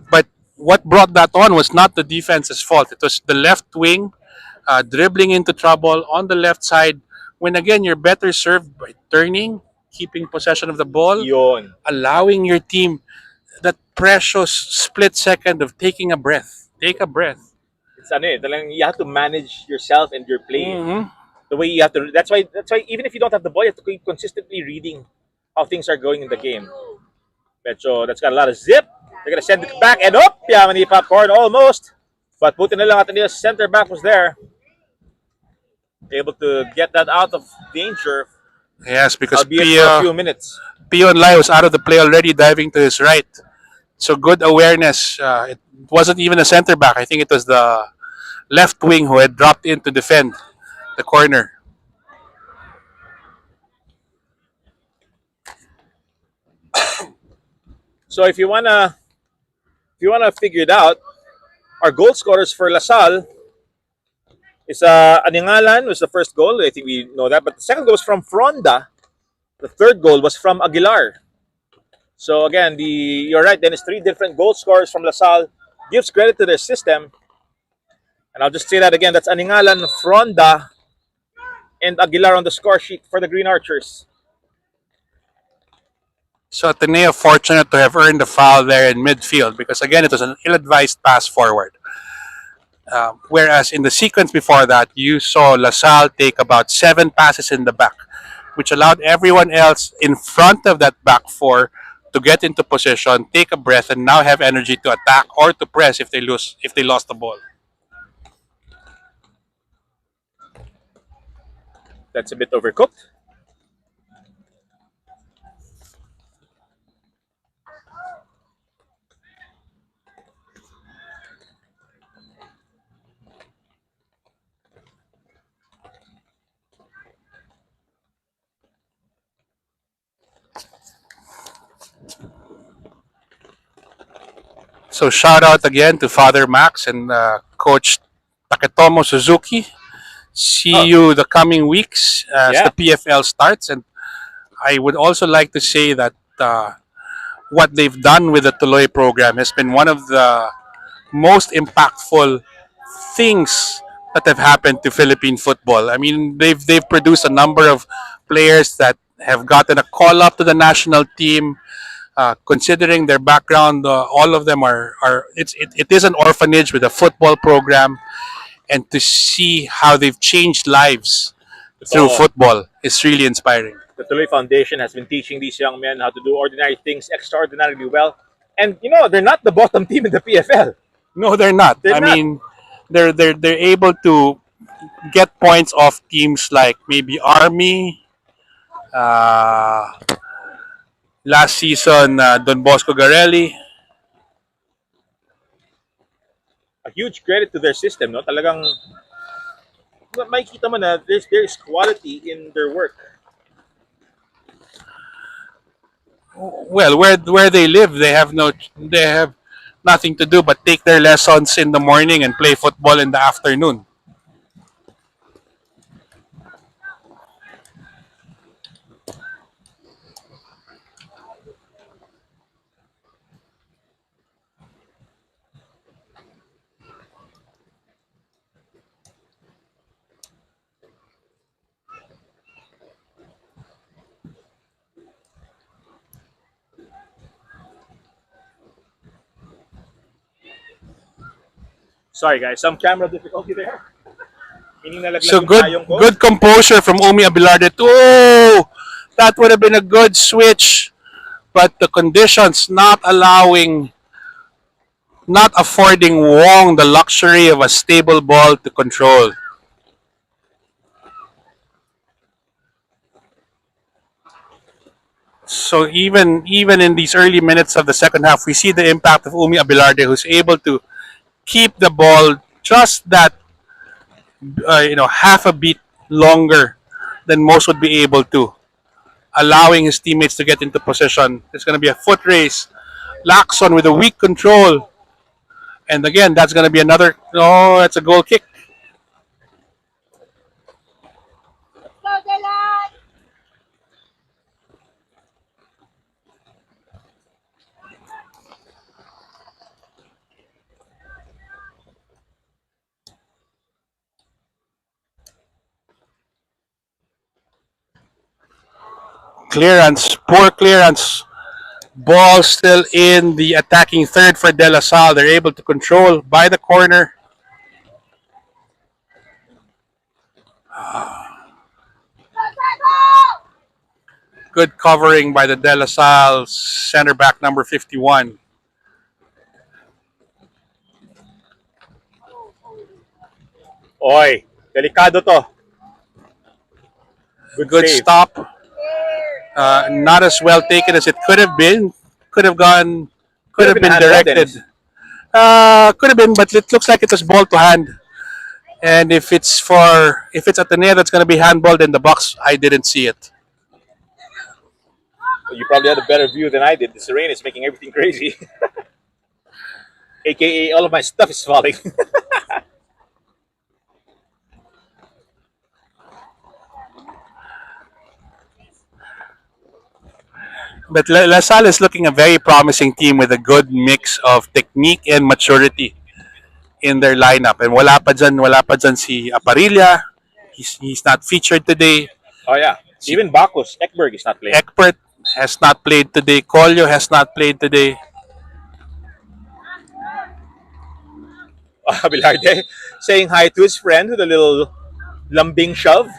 But what brought that on was not the defense's fault. It was the left wing dribbling into trouble on the left side. When again you're better served by turning, keeping possession of the ball, Yon. allowing your team that precious split second of taking a breath. Take a breath. It's ano eh, talagang you have to manage yourself and your play. Mhm. The way you have to. That's why even if you don't have the ball, you have to keep consistently reading how things are going in the game. Medyo that's got a lot of zip. They're gonna send it back and up. Yeah, mani popcorn almost. But buti na lang Ateneo's center back was there, able to get that out of danger, Yes, because albeit for a few minutes. Pio and Lai was out of the play already, diving to his right. So good awareness. It wasn't even a center back. I think it was the left wing who had dropped in to defend the corner. So if you wanna figure it out, our goal scorers for LaSalle is Aningalan was the first goal. I think we know that, but the second goal was from Fronda. The third goal was from Aguilar. So again, you're right. Then it's three different goal scorers from LaSalle. Gives credit to their system, and I'll just say that again. That's Aningalan, Fronda, and Aguilar on the score sheet for the Green Archers. So Ateneo fortunate to have earned the foul there in midfield because again it was an ill-advised pass forward. Whereas in the sequence before that, you saw LaSalle take about 7 passes in the back, which allowed everyone else in front of that back four to get into position, take a breath, and now have energy to attack or to press if they lost the ball. That's a bit overcooked. So shout out again to Father Max and Coach Taketomo Suzuki. See you the coming weeks as Yeah. the PFL starts. And I would also like to say that what they've done with the Tuloy program has been one of the most impactful things that have happened to Philippine football. I mean, they've produced a number of players that have gotten a call up to the national team. Considering their background, all of them it is an orphanage with a football program, and to see how they've changed lives through So, football is really inspiring. the Tuloy Foundation has been teaching these young men how to do ordinary things extraordinarily well. And they're not the bottom team in the PFL. No, they're not. They're I not. mean, they're able to get points off teams like maybe Army. Last season, Don Bosco Garelli. A huge credit to their system, no? Talagang makikita mo na there's quality in their work. Well, where they live, they have nothing to do but take their lessons in the morning and play football in the afternoon. Sorry guys, some camera difficulty there. Meaning nalaglag So yung good, payong ko. good composure from Umi Abelarde. Oh, that would have been a good switch, but the conditions not allowing, not affording Wong the luxury of a stable ball to control. So even in these early minutes of the second half, we see the impact of Umi Abelarde, who's able to keep the ball just that half a beat longer than most would be able to, allowing his teammates to get into position. It's going to be a foot race. Lacson with a weak control, and again that's going to be another. Oh, it's a goal kick. Go, Dylan! Clearance, poor clearance. Ball still in the attacking third for De La Salle. They're able to control by the corner. Good covering by the De La Salle center back number 51. Oy, delikado to. Good save. stop. Not as well taken as it could have been. Could have gone. Could have been handball, directed. Dennis. Could have been, but it looks like it was ball to hand. And if it's Ateneo that's going to be handball, then the box, I didn't see it. You probably had a better view than I did. This rain is making everything crazy. AKA, all of my stuff is falling. But La Salle is looking a very promising team with a good mix of technique and maturity in their lineup. And wala pa dyan si Aparilla. He's not featured today. Oh yeah, even Bacchus, Ekberg is not playing. Ekpert has not played today. Colio has not played today. Abelarde saying hi to his friend with a little lambing shove.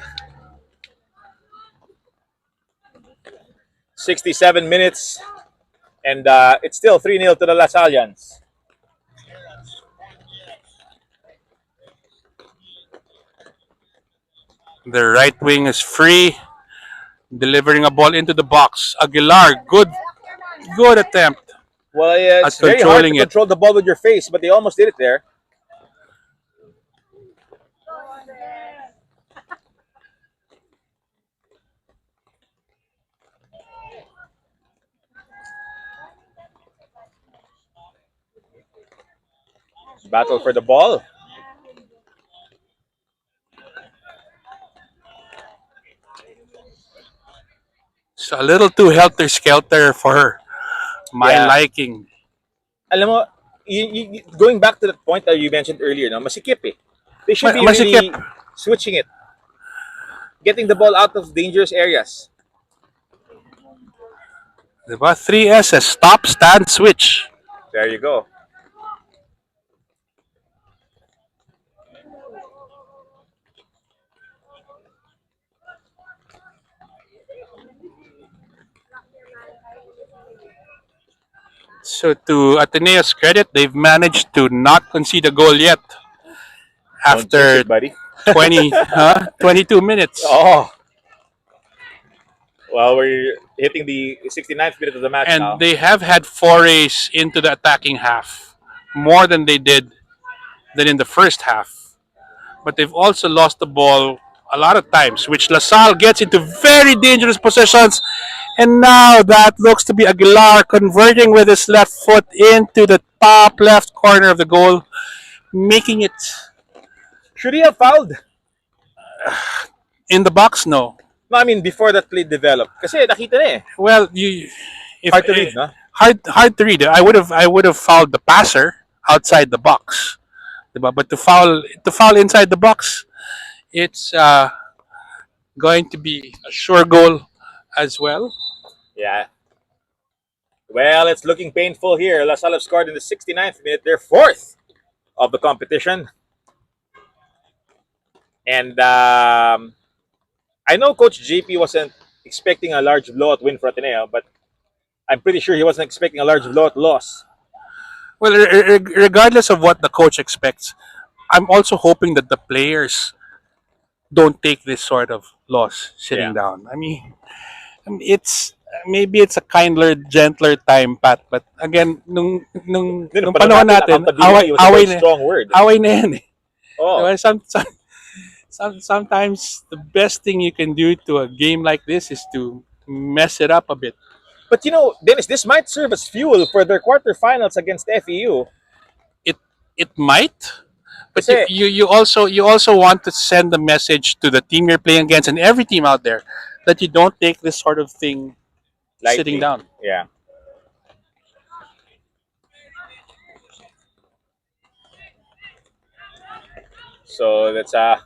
67 minutes, and it's still 3-0 to the La Sallians. The right wing is free, delivering a ball into the box. Aguilar, good attempt. Well, yeah, it's At very hard to controlling it. control the ball with your face, but they almost did it there. Battle for the ball. It's a little too helter-skelter for my Yeah. liking. Alam mo, going back to the point that you mentioned earlier, no, masikip eh. They should be really Masikip. switching it. Getting the ball out of dangerous areas. Diba? 3 S's. Stop, stand, switch. There you go. So to Ateneo's credit, they've managed to not concede a goal yet Don't jinx after it, buddy. 22 minutes. Oh. Well, we're hitting the 69th minute of the match now. And they have had forays into the attacking half, more than they did than in the first half. But they've also lost the ball a lot of times, which LaSalle gets into very dangerous positions. And now that looks to be Aguilar converting with his left foot into the top left corner of the goal, making it Should he have fouled? in the box. No, No, I mean before that play developed. Kasi nakita na eh. well, you if Hard to read, no? hard to read. I would have fouled the passer outside the box, diba? But to foul inside the box, it's going to be a sure goal as well. Yeah. Well, it's looking painful here. La Salle have scored in the 69th minute, their fourth of the competition. And I know Coach JP wasn't expecting a large blowout win for Ateneo, but I'm pretty sure he wasn't expecting a large blowout loss. Well, regardless of what the coach expects, I'm also hoping that the players don't take this sort of loss sitting Yeah. down. It's maybe it's a kinder, gentler time, Pat. But again, nung panahon natin, accountability was a away very na, strong word. away na yan eh. Oh, Diba? Sometimes the best thing you can do to a game like this is to mess it up a bit. but you know, Dennis, this might serve as fuel for their quarterfinals against FEU. It might, but Kasi- you also want to send a message to the team you're playing against and every team out there that you don't take this sort of thing Lightly. sitting down. Yeah. So that's a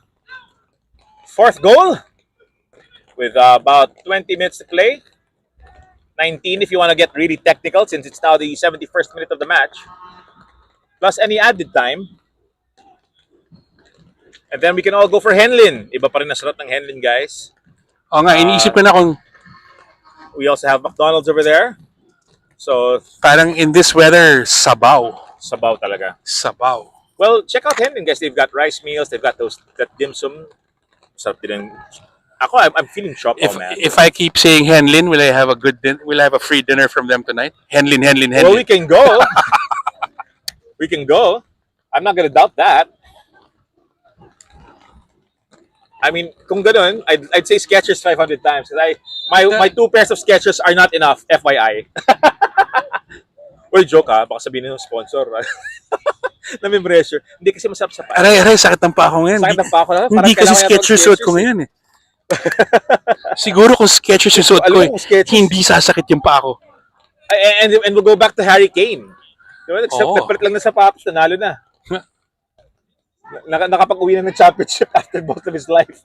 fourth goal with about 20 minutes to play. 19 if you want to get really technical since it's now the 71st minute of the match. Plus any added time. And then we can all go for Henlin. Iba pa rin ang sarap ng Henlin, guys. O nga, iniisip ko na kung We also have McDonald's over there. So, parang in this weather, sabaw. sabaw talaga. Sabaw. Well, check out Henlin, guys. They've got rice meals. They've got that dim sum. Sarap din. I'm feeling shocked, man. If I keep saying Henlin, will I have will I have a free dinner from them tonight? Henlin, Henlin, Well, we Henlin. can go. We can go. I'm not gonna doubt that. I mean, kung ganun, I'd say Skechers 500 times. My 2 pairs of Skechers are not enough, FYI. Uy, joke ha. Baka sabihin ng sponsor. Na-membressure. Hindi kasi masarap sa paa. Aray, sakit ng pa ako ngayon. Sakit ng pa ako na. Hindi kasi Skechers suot ko ngayon eh. Siguro kung Skechers yung suot ko Alam mo kung Skechers- hindi sasakit yung pa ako. And we'll go back to Harry Kane. Diba? Oo. Nagpalit lang na sapatos, nanalo na. Nakapag-uwi na ng championship after most of his life.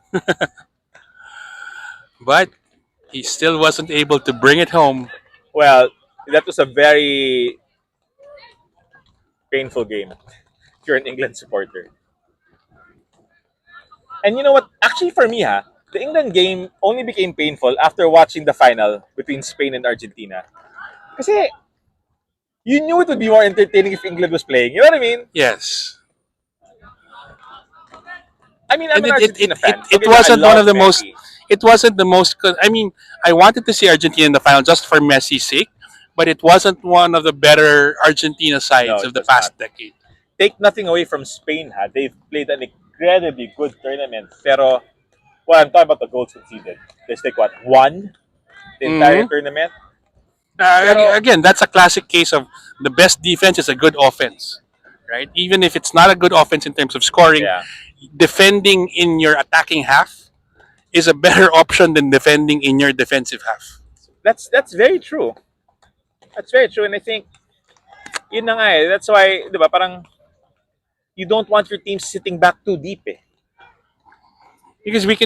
But he still wasn't able to bring it home. Well, that was a very painful game if you're an England supporter. And you know what? Actually, for me, the England game only became painful after watching the final between Spain and Argentina. Kasi you knew it would be more entertaining if England was playing. You know what I mean? Yes. I mean, I'm And an Argentina fan. it Okay, wasn't I one love of the most. Messi. It wasn't the most. I mean, I wanted to see Argentina in the final just for Messi's sake, but it wasn't one of the better Argentina sides No, of it the was past not. decade. Take nothing away from Spain, they've played an incredibly good tournament. Pero, well, I'm talking about the goals conceded. They take what, one? The entire tournament? Pero- Again, that's a classic case of the best defense is a good offense, right? Even if it's not a good offense in terms of scoring, Yeah. defending in your attacking half is a better option than defending in your defensive half. That's very true. That's very true. And I think, yun na nga eh. That's why, di ba, parang, you don't want your team sitting back too deep eh. Because we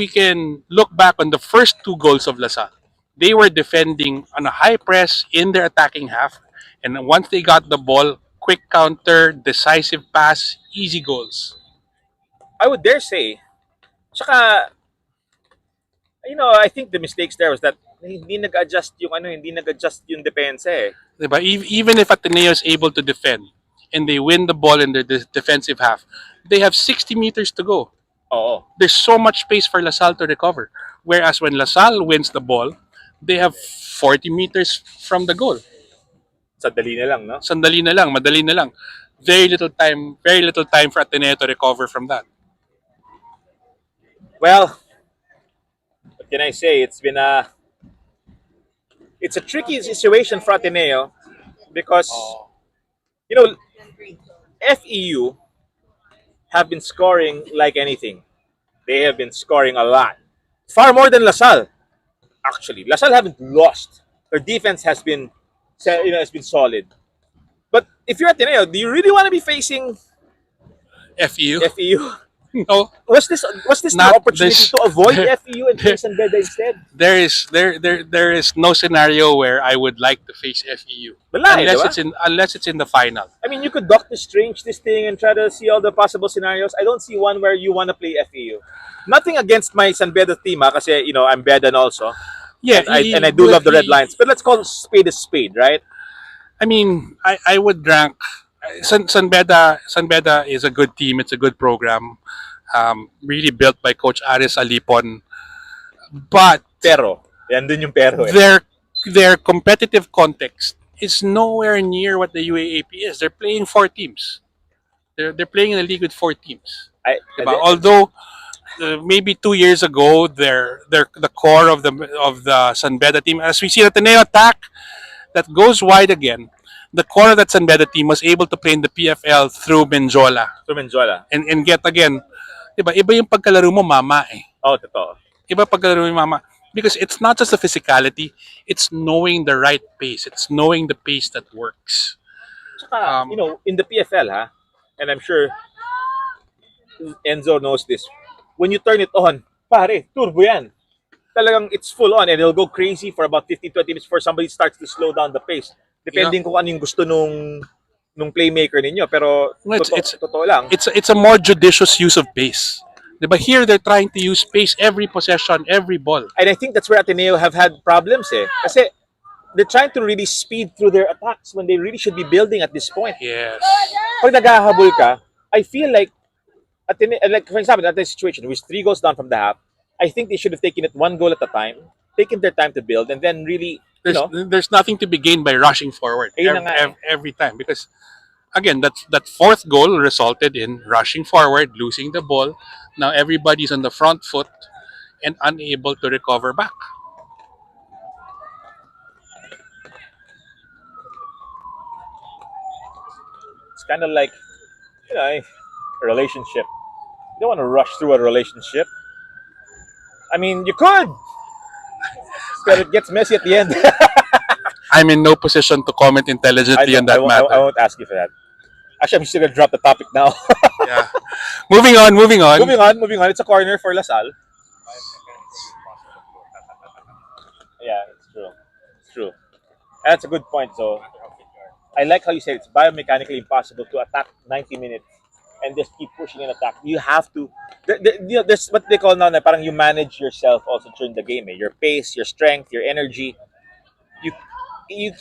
can look back on the first 2 goals of LaSalle. They were defending on a high press in their attacking half, and once they got the ball, quick counter, decisive pass, easy goals. I would dare say, tsaka, I think the mistakes there was that hindi nag-adjust yung depensa eh. Diba? Even if Ateneo is able to defend and they win the ball in their defensive half, they have 60 meters to go. Oo. There's so much space for LaSalle to recover. Whereas when LaSalle wins the ball, they have 40 meters from the goal. Sandali na lang, no? Sandali na lang, madali na lang. Very little time for Ateneo to recover from that. Well, what can I say? It's a tricky situation for Ateneo because Oh, you know FEU have been scoring like anything. They have been scoring a lot, far more than LaSalle. Actually, LaSalle haven't lost. Their defense has been solid. But if you're Ateneo, do you really want to be facing FU. FEU? No, Was this the not opportunity this. to avoid There, FEU and there, face Beda instead? there is no scenario where I would like to face FEU Wala eh, di ba? unless it's in the final. I mean, you could Doctor Strange this thing and try to see all the possible scenarios. I don't see one where you want to play FEU. Nothing against my San Beda team, kasi I'm Bedan also, Yeah, and I do love the Red Lions. But let's call spade a spade, right? I mean, I would rank San Beda is a good team. It's a good program, really built by Coach Aris Alipon. But Pero, yan dun yung pero eh. their competitive context is nowhere near what the UAAP is. They're playing four teams. They're playing in a league with four teams. Diba? Although maybe 2 years ago, they're the core of the San Beda team. As we see the Ateneo attack that goes wide again, the core of that San Beda team was able to play in the PFL through Benjola Tumenjola. and get again. Diba? Iba yung pagkalaro mo, mama eh. Oh, totoo. Iba pagkalaro mo, mama. Because it's not just the physicality, it's knowing the right pace. It's knowing the pace that works. Tsaka, in the PFL, and I'm sure Enzo knows this, when you turn it on, pare, turbo yan. Talagang it's full on and it'll go crazy for about 15-20 minutes before somebody starts to slow down the pace. Depending kung ano yung gusto nung playmaker ninyo. Pero totoo lang. It's a more judicious use of pace. Diba? Here they're trying to use pace every possession, every ball. And I think that's where Ateneo have had problems eh. Kasi they're trying to really speed through their attacks when they really should be building at this point. Yes. Pag naghahabol ka, I feel like like for example, at this situation, with 3 goals down from the half, I think they should have taken it 1 goal at a time, taken their time to build, and then really, There's nothing to be gained by rushing forward every time because again that fourth goal resulted in rushing forward, losing the ball. Now everybody's on the front foot and unable to recover back. it's kind of like, a relationship. You don't want to rush through a relationship. I mean, you could, but it gets messy at the end. I'm in no position to comment intelligently on that matter. I won't ask you for that. Actually, I'm still gonna drop the topic now. Yeah. Moving on. Moving on. It's a corner for LaSalle. Yeah, it's true. That's a good point. So, I like how you said it's biomechanically impossible to attack 90 minutes and just keep pushing and attack. You have to. There's what they call now, na parang you manage yourself also during the game. Your pace, your strength, your energy. He's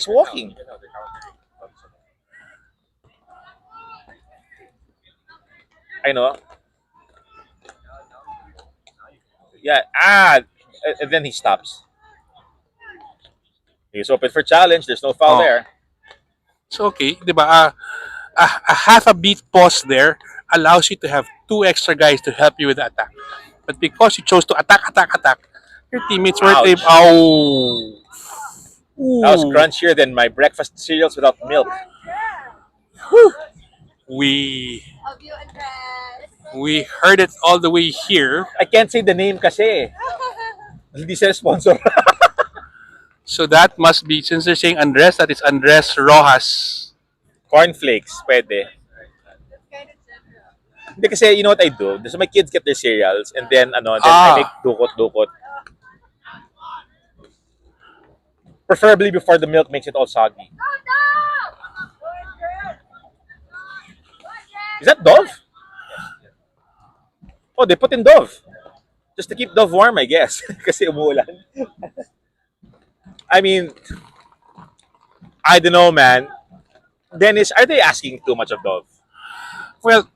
walking. I know. Yeah. And then he stops. He's open for challenge. There's no foul there. So okay, diba? A half a beat pause there allows you to have 2 extra guys to help you with the attack. But because you chose to attack, your teammates weren't able. Oh. That was crunchier than my breakfast cereals without milk. We heard it all the way here. I can't say the name kasi. Hindi sila sponsor. So that must be, since they're saying Andres, that is Andres Rojas. Cornflakes, pwede. Hindi kasi, you know what I do? So my kids get their cereals and then I make dukot. Preferably before the milk makes it all soggy. Is that Dove? Oh, they put in Dove. Just to keep Dove warm, I guess. Kasi umuulan. I mean, I don't know, man. Dennis, are they asking too much of Dove? Well,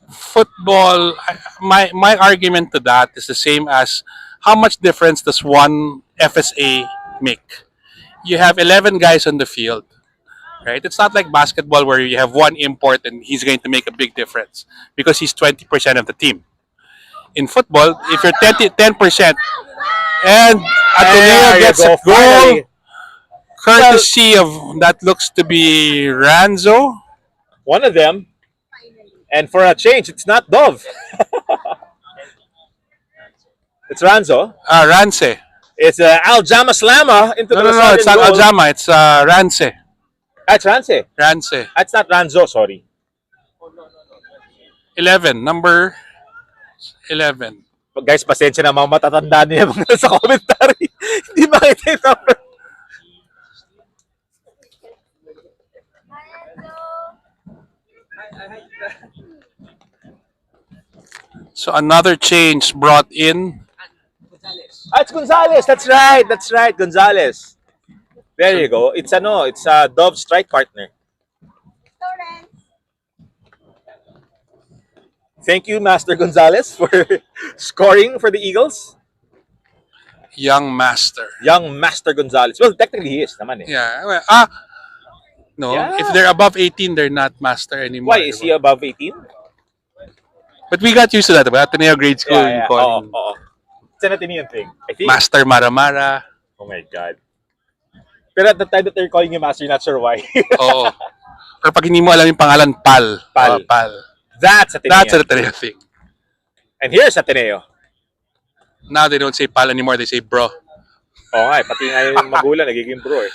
football, my argument to that is the same as how much difference does one FSA make? You have 11 guys on the field. right? It's not like basketball where you have one import and he's going to make a big difference because he's 20% of the team. In football, if you're 10% and Ateneo There you gets go, a goal, finally. courtesy of that looks to be Ranzo. One of them. And for a change, it's not Dove. It's Ranzo. Rance. It's Aljama Slama into No, the no, no. It's solid not goal. Aljama. It's Rance. That's Rance. Rance. That's not Ranzo, sorry. 11. Number 11. Guys, pasensya na mga matatanda niya mga sa commentary. Hindi makita yung number. So another change brought in. It's Gonzalez. That's right, Gonzalez. There you go. It's a Dove strike partner. Torrance. Thank you, Master Gonzalez, for scoring for the Eagles. Young Master. Young Master Gonzalez. Well, technically he is naman eh. Yeah. Well, no. Yeah. If they're above 18, they're not Master anymore. Why? Is he above 18? But we got used to that. Diba? Ateneo grade school. Yeah. Calling Oo. It's an Atenean thing. I think. Master Maramara. Oh my God. Pero at the time that they're calling him Master, you're not sure why. Oo. Or pag hindi mo alam yung pangalan, Pal. Pal. Pal. That's Atenean. That's an Ateneo thing. And here's Ateneo. Now they don't say Pal anymore. They say Bro. Oo nga, pati nga yung magulang nagiging bro eh.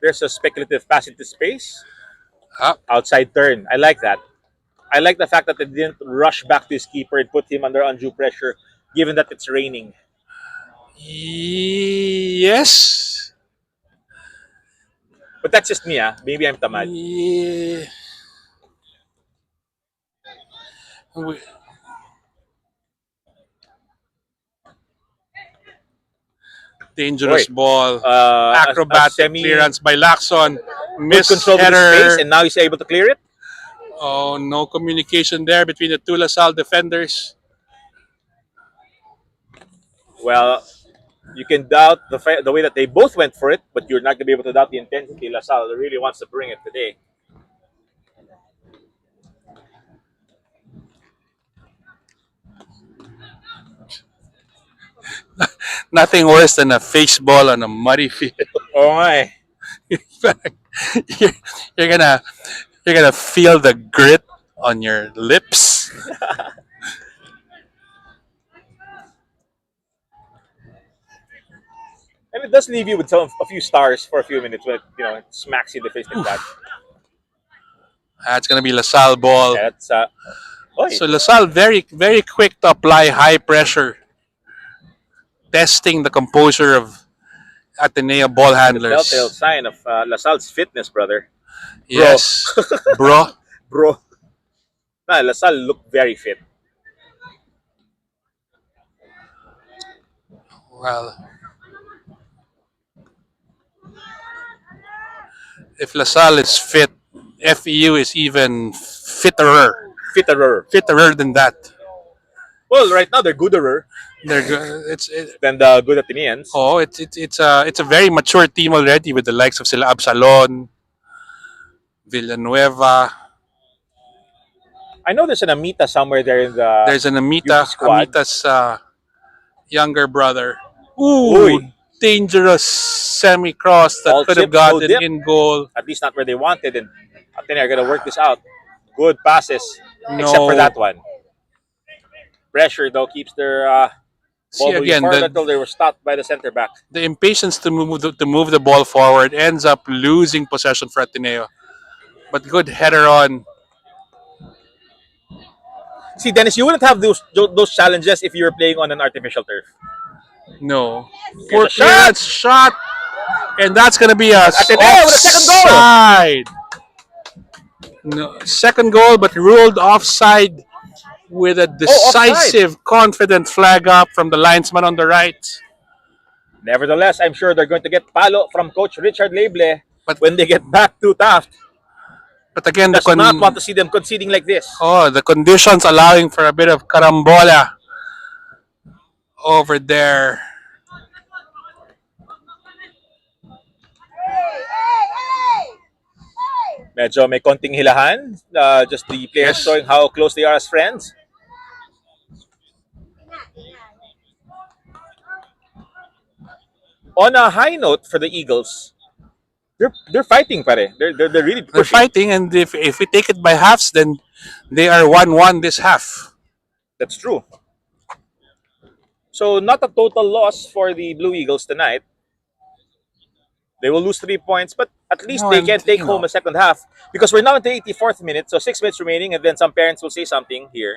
There's a speculative pass into space. Outside turn. I like that. I like the fact that they didn't rush back to his keeper and put him under undue pressure, given that it's raining. Yes. But that's just me, ah. Maybe I'm tamad. Yeah. Dangerous Oy. ball. A Acrobatic semi- clearance by Lacson. Good Miss control of the header. space, and now he's able to clear it. Oh, no communication there between the two LaSalle defenders. Well, you can doubt the way that they both went for it, but you're not going to be able to doubt the intensity. LaSalle really wants to bring it today. Nothing worse than a face ball on a muddy field. Oh my. you're, you're gonna feel the grit on your lips. And it does leave you with a few stars for a few minutes when it smacks you in the face like that. That's gonna be LaSalle ball. Yeah, that's So LaSalle very, very quick to apply high pressure, testing the composure of Ateneo ball the handlers. telltale sign of LaSalle's fitness, brother. Yes, bro. Bro. Nah, LaSalle looked very fit. Well, if LaSalle is fit, FEU is even fitterer than that. Well, right now they're gooder They're than the good Ateneans. it's a very mature team already with the likes of sila Absalon, Villanueva. I know there's an Amita somewhere there in the. There's an Amita, UP squad. Amita's younger brother. Ooh, Uy. dangerous semi-cross that All could have chips, no gotten dip. in goal. At least not where they wanted, and Ateneo are gonna work this out. Good passes, except No. for that one. Pressure though keeps their See ball moving again, forward the, until they were stopped by the center back. the impatience to move the ball forward ends up losing possession for Ateneo. But good header on. See, Dennis, you wouldn't have those challenges if you were playing on an artificial turf. No. Here's Poor a shot. clearance shot. And that's going to be a Ateneo with a second goal. offside. No, second goal, but ruled offside with a decisive, confident flag up from the linesman on the right. Nevertheless, I'm sure they're going to get palo from Coach Richard Leble But- when they get back to Taft. But again, Does not want to see them conceding like this. the conditions allowing for a bit of carambola over there. Medyo may konting hilahan. Just the players Yes. showing how close they are as friends. On a high note for the Eagles, they're fighting, pare. They're really They're pushing. fighting, and if we take it by halves, then they are 1-1 this half. That's true. So not a total loss for the Blue Eagles tonight. They will lose 3 points, but at least No, they and can take home a second half because we're now in the 84th minute, so 6 minutes remaining, and then some parents will say something here.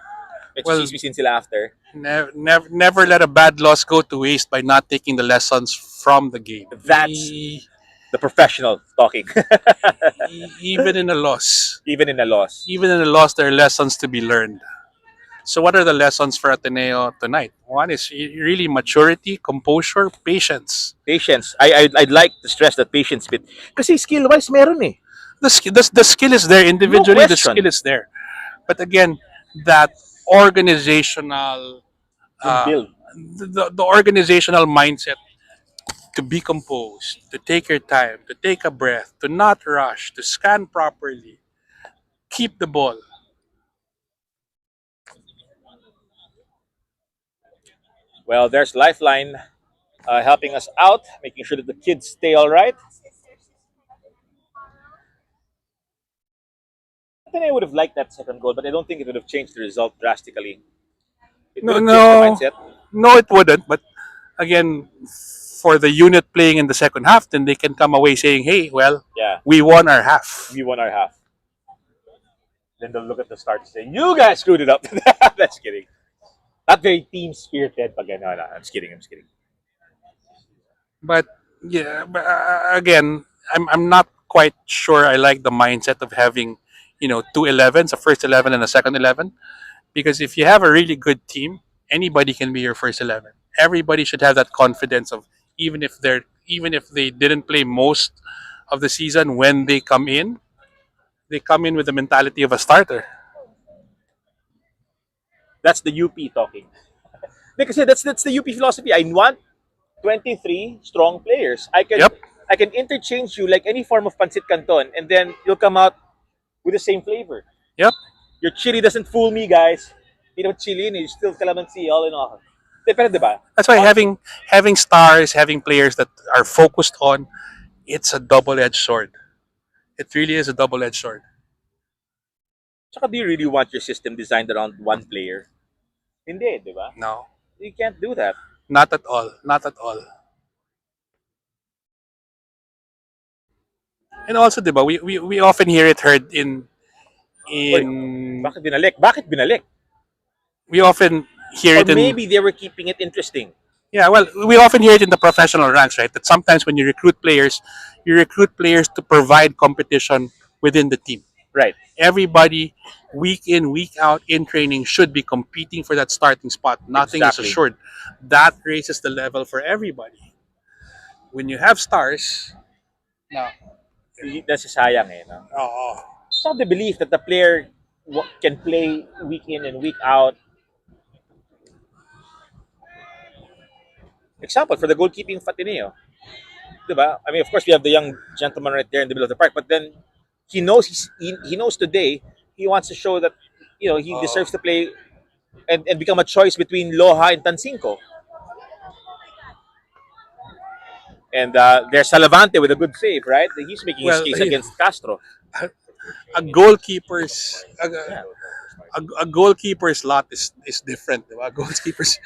Well, Chismisin sila after. never let a bad loss go to waste by not taking the lessons from the game. That's the professional talking. Even in a loss, Even in a loss. there are lessons to be learned. So, what are the lessons for Ateneo tonight? One is really maturity, composure, patience. Patience. I'd like to stress that patience bit. Kasi skill-wise, meron eh. The skill is there individually. The question. skill is there, but again, that organizational, Yung build. the organizational mindset to be composed, to take your time, to take a breath, to not rush, to scan properly, keep the ball. Well, there's Lifeline helping us out, making sure that the kids stay all right. I think I would have liked that second goal, but I don't think it would have changed the result drastically. It would No, have changed no, the mindset. no, it wouldn't. But again, for the unit playing in the second half, then they can come away saying, "Hey, well, Yeah, we won our half." we won our half. Then they'll look at the start and say, "You guys screwed it up." That's kidding. Not very team spirited. Pag no, I'm just kidding. I'm just kidding. But yeah, but, again, I'm not quite sure I like the mindset of having, two 11s, a first 11 and a second 11, because if you have a really good team, anybody can be your first 11. Everybody should have that confidence of even if they didn't play most of the season, when they come in with the mentality of a starter. That's the UP talking. Because that's the UP philosophy. I want 23 strong players. Yep. I can interchange you like any form of pancit canton, and then you'll come out with the same flavor. Yep. Your chili doesn't fool me, guys. You know, chili is still calamansi all in all. Depende, diba? That's why having stars, having players that are focused on, it's a double-edged sword. It really is a double-edged sword. Tsaka do you really want your system designed around one player? Hindi, di ba? No, You can't do that. not at all. Not at all. And also, diba, we often hear it heard Oy, in bakit binalik? Bakit binalik? we often hear Or it in maybe they were keeping it interesting. yeah, well, we often hear it in the professional ranks, right? That sometimes when you recruit players to provide competition within the team. Right. Everybody, week in, week out in training, should be competing for that starting spot. Nothing is Exactly. assured. That raises the level for everybody. When you have stars, no. Nasasayang eh. No? Oh, So the belief that the player can play week in and week out. Example, for the goalkeeping Fatineo. Diba? I mean, of course, we have the young gentleman right there in the middle of the park, but then he knows today he wants to show that he deserves to play and become a choice between Loha and Tansinko. And there's Salavante with a good save, right? He's making his well, case against Castro. a goalkeeper's Yeah. a goalkeeper's lot is different. Diba? Goalkeepers,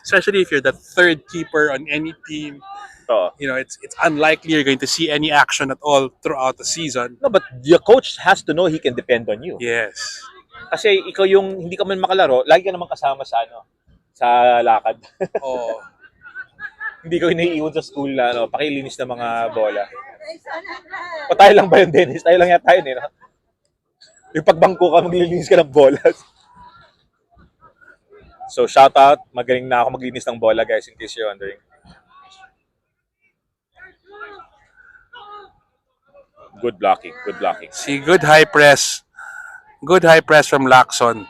especially if you're the third keeper on any team, So, it's unlikely you're going to see any action at all throughout the season. no, but the coach has to know he can depend on you. Yes. Kasi ikaw yung hindi ka man makalaro, lagi ka naman kasama sa lakad. Oh, Hindi ko iniiwan sa school na pakilinis ng mga bola. O tayo lang ba yun, Dennis? Tayo lang yata yun eh. No? Yung pagbangko ka, maglilinis ka ng bola. So, shout out. Magaling na ako maglinis ng bola, guys, in case you're wondering. Good blocking. Good blocking. See, good high press. Good high press from Lacson.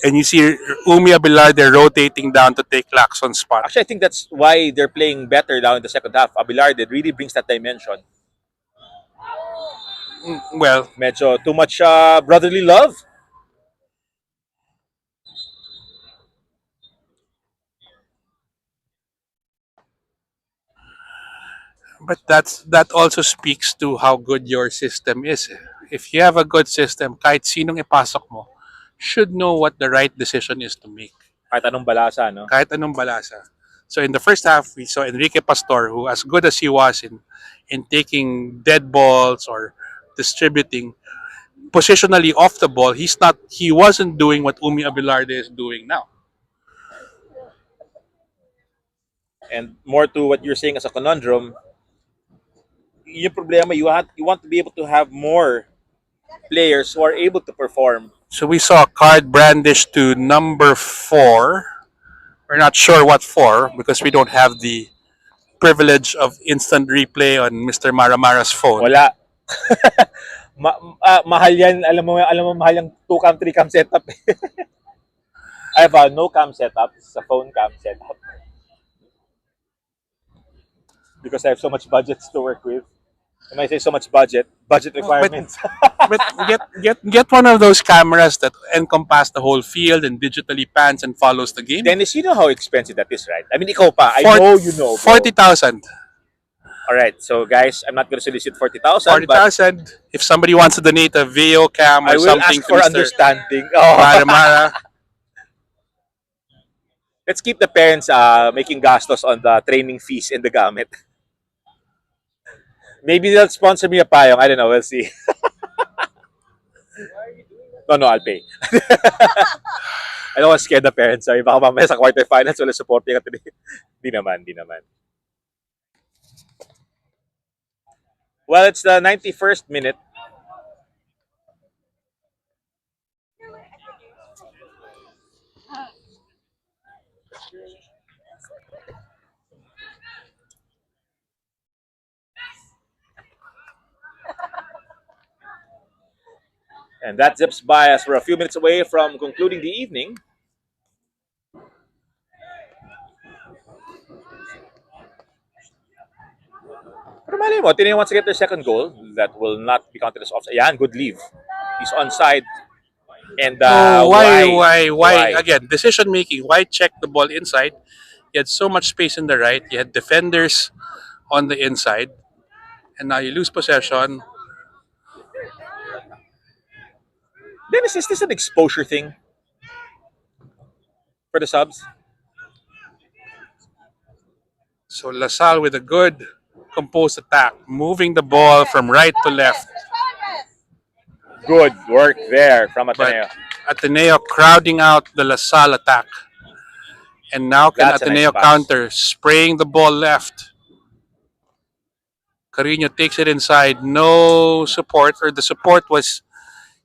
And you see Umi Abelarde rotating down to take Lacson's spot. Actually, I think that's why they're playing better now in the second half. Abelarde really brings that dimension. Well, Medyo too much brotherly love. but that also speaks to how good your system is. If you have a good system, kahit sinong ipasok mo, should know what the right decision is to make. Kahit anong balasa, no? Kahit anong balasa. So in the first half, we saw Enrique Pastor, who as good as he was in taking dead balls or distributing positionally off the ball, he wasn't doing what Umi Abelarde is doing now. And more to what you're saying as a conundrum, yung problema, you want to be able to have more players who are able to perform. So we saw a card brandished to number 4. We're not sure what for because we don't have the privilege of instant replay on Mr. Maramara's phone. Wala. Mahal yan. Alam mo mahal yung 2-cam, 3-cam setup. I have a no-cam setup. It's a phone cam setup. Because I have so much budgets to work with. When I say so much budget requirements. But get one of those cameras that encompass the whole field and digitally pans and follows the game. Dennis, you know how expensive that is, right? I mean, ikaw pa. I know you know. 40,000. All right, so guys, I'm not going to solicit 40,000. 40,000. If somebody wants to donate a video cam or I will something ask for to Mr. understanding. Oh. Maramara, Let's keep the parents making gastos on the training fees and the gamit. Maybe they'll sponsor me a payong. I don't know. We'll see. No, I'll pay. I don't want to scare the parents. Sorry, baka mamaya sa quarterfinals wala support yung today. Di naman. Well, it's the 91st minute. And that zips by as we're a few minutes away from concluding the evening. Pero mali mo, Ateneo wants to get their second goal. That will not be counted as offside. Yan, good leave. He's onside. And why? Again, decision making. Why check the ball inside? You had so much space in the right. You had defenders on the inside. And now you lose possession. Dennis, is this an exposure thing for the subs? So LaSalle with a good composed attack, moving the ball from right to left. Good work there from Ateneo. But Ateneo crowding out the LaSalle attack. And now can That's a Ateneo nice pass. counter, spraying the ball left. Carino takes it inside. No support, or the support was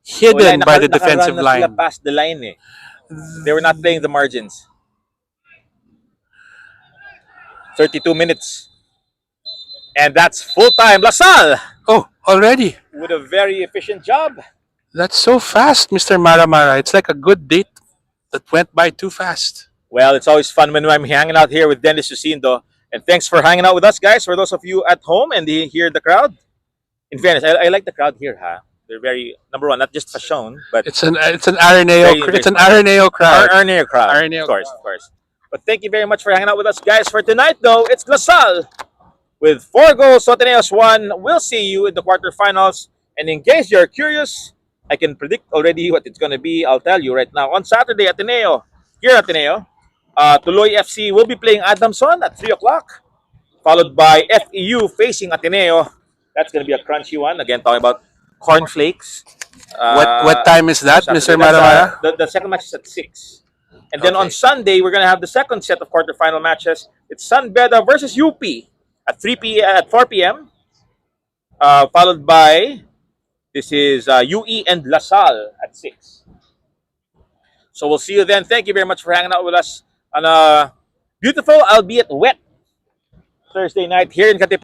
hidden by the defensive Nakarun na line. sila past the line eh. They were not playing the margins. 32 minutes. And that's full time. LaSalle Oh, already. with a very efficient job. That's so fast, Mr. Maramara. It's like a good date that went by too fast. Well, it's always fun when I'm hanging out here with Dennis Sucindo. And thanks for hanging out with us, guys. For those of you at home and hear the crowd. In fairness, I like the crowd here, huh? They're very, number one, not just fashion, but It's an Araneo Very it's an Araneo crowd. Arneo crowd. Arneo Of course. But thank you very much for hanging out with us, guys. For tonight, though, it's LaSalle with 4 goals. So Ateneo's 1. We'll see you in the quarterfinals. And in case you're curious, I can predict already what it's going to be. I'll tell you right now. On Saturday, Ateneo, here at Ateneo, Tuloy FC will be playing Adamson at 3 o'clock, followed by FEU facing Ateneo. That's going to be a crunchy one. Again, talking about cornflakes. What time is that, Saturday. Mr. That's, Maramara? the second match is at 6. And then Okay. on Sunday, we're going to have the second set of quarterfinal matches. It's San Beda versus UP at 4 p.m. Followed by, this is UE and LaSalle at 6. So we'll see you then. Thank you very much for hanging out with us on a beautiful, albeit wet, Thursday night here in Katipunan.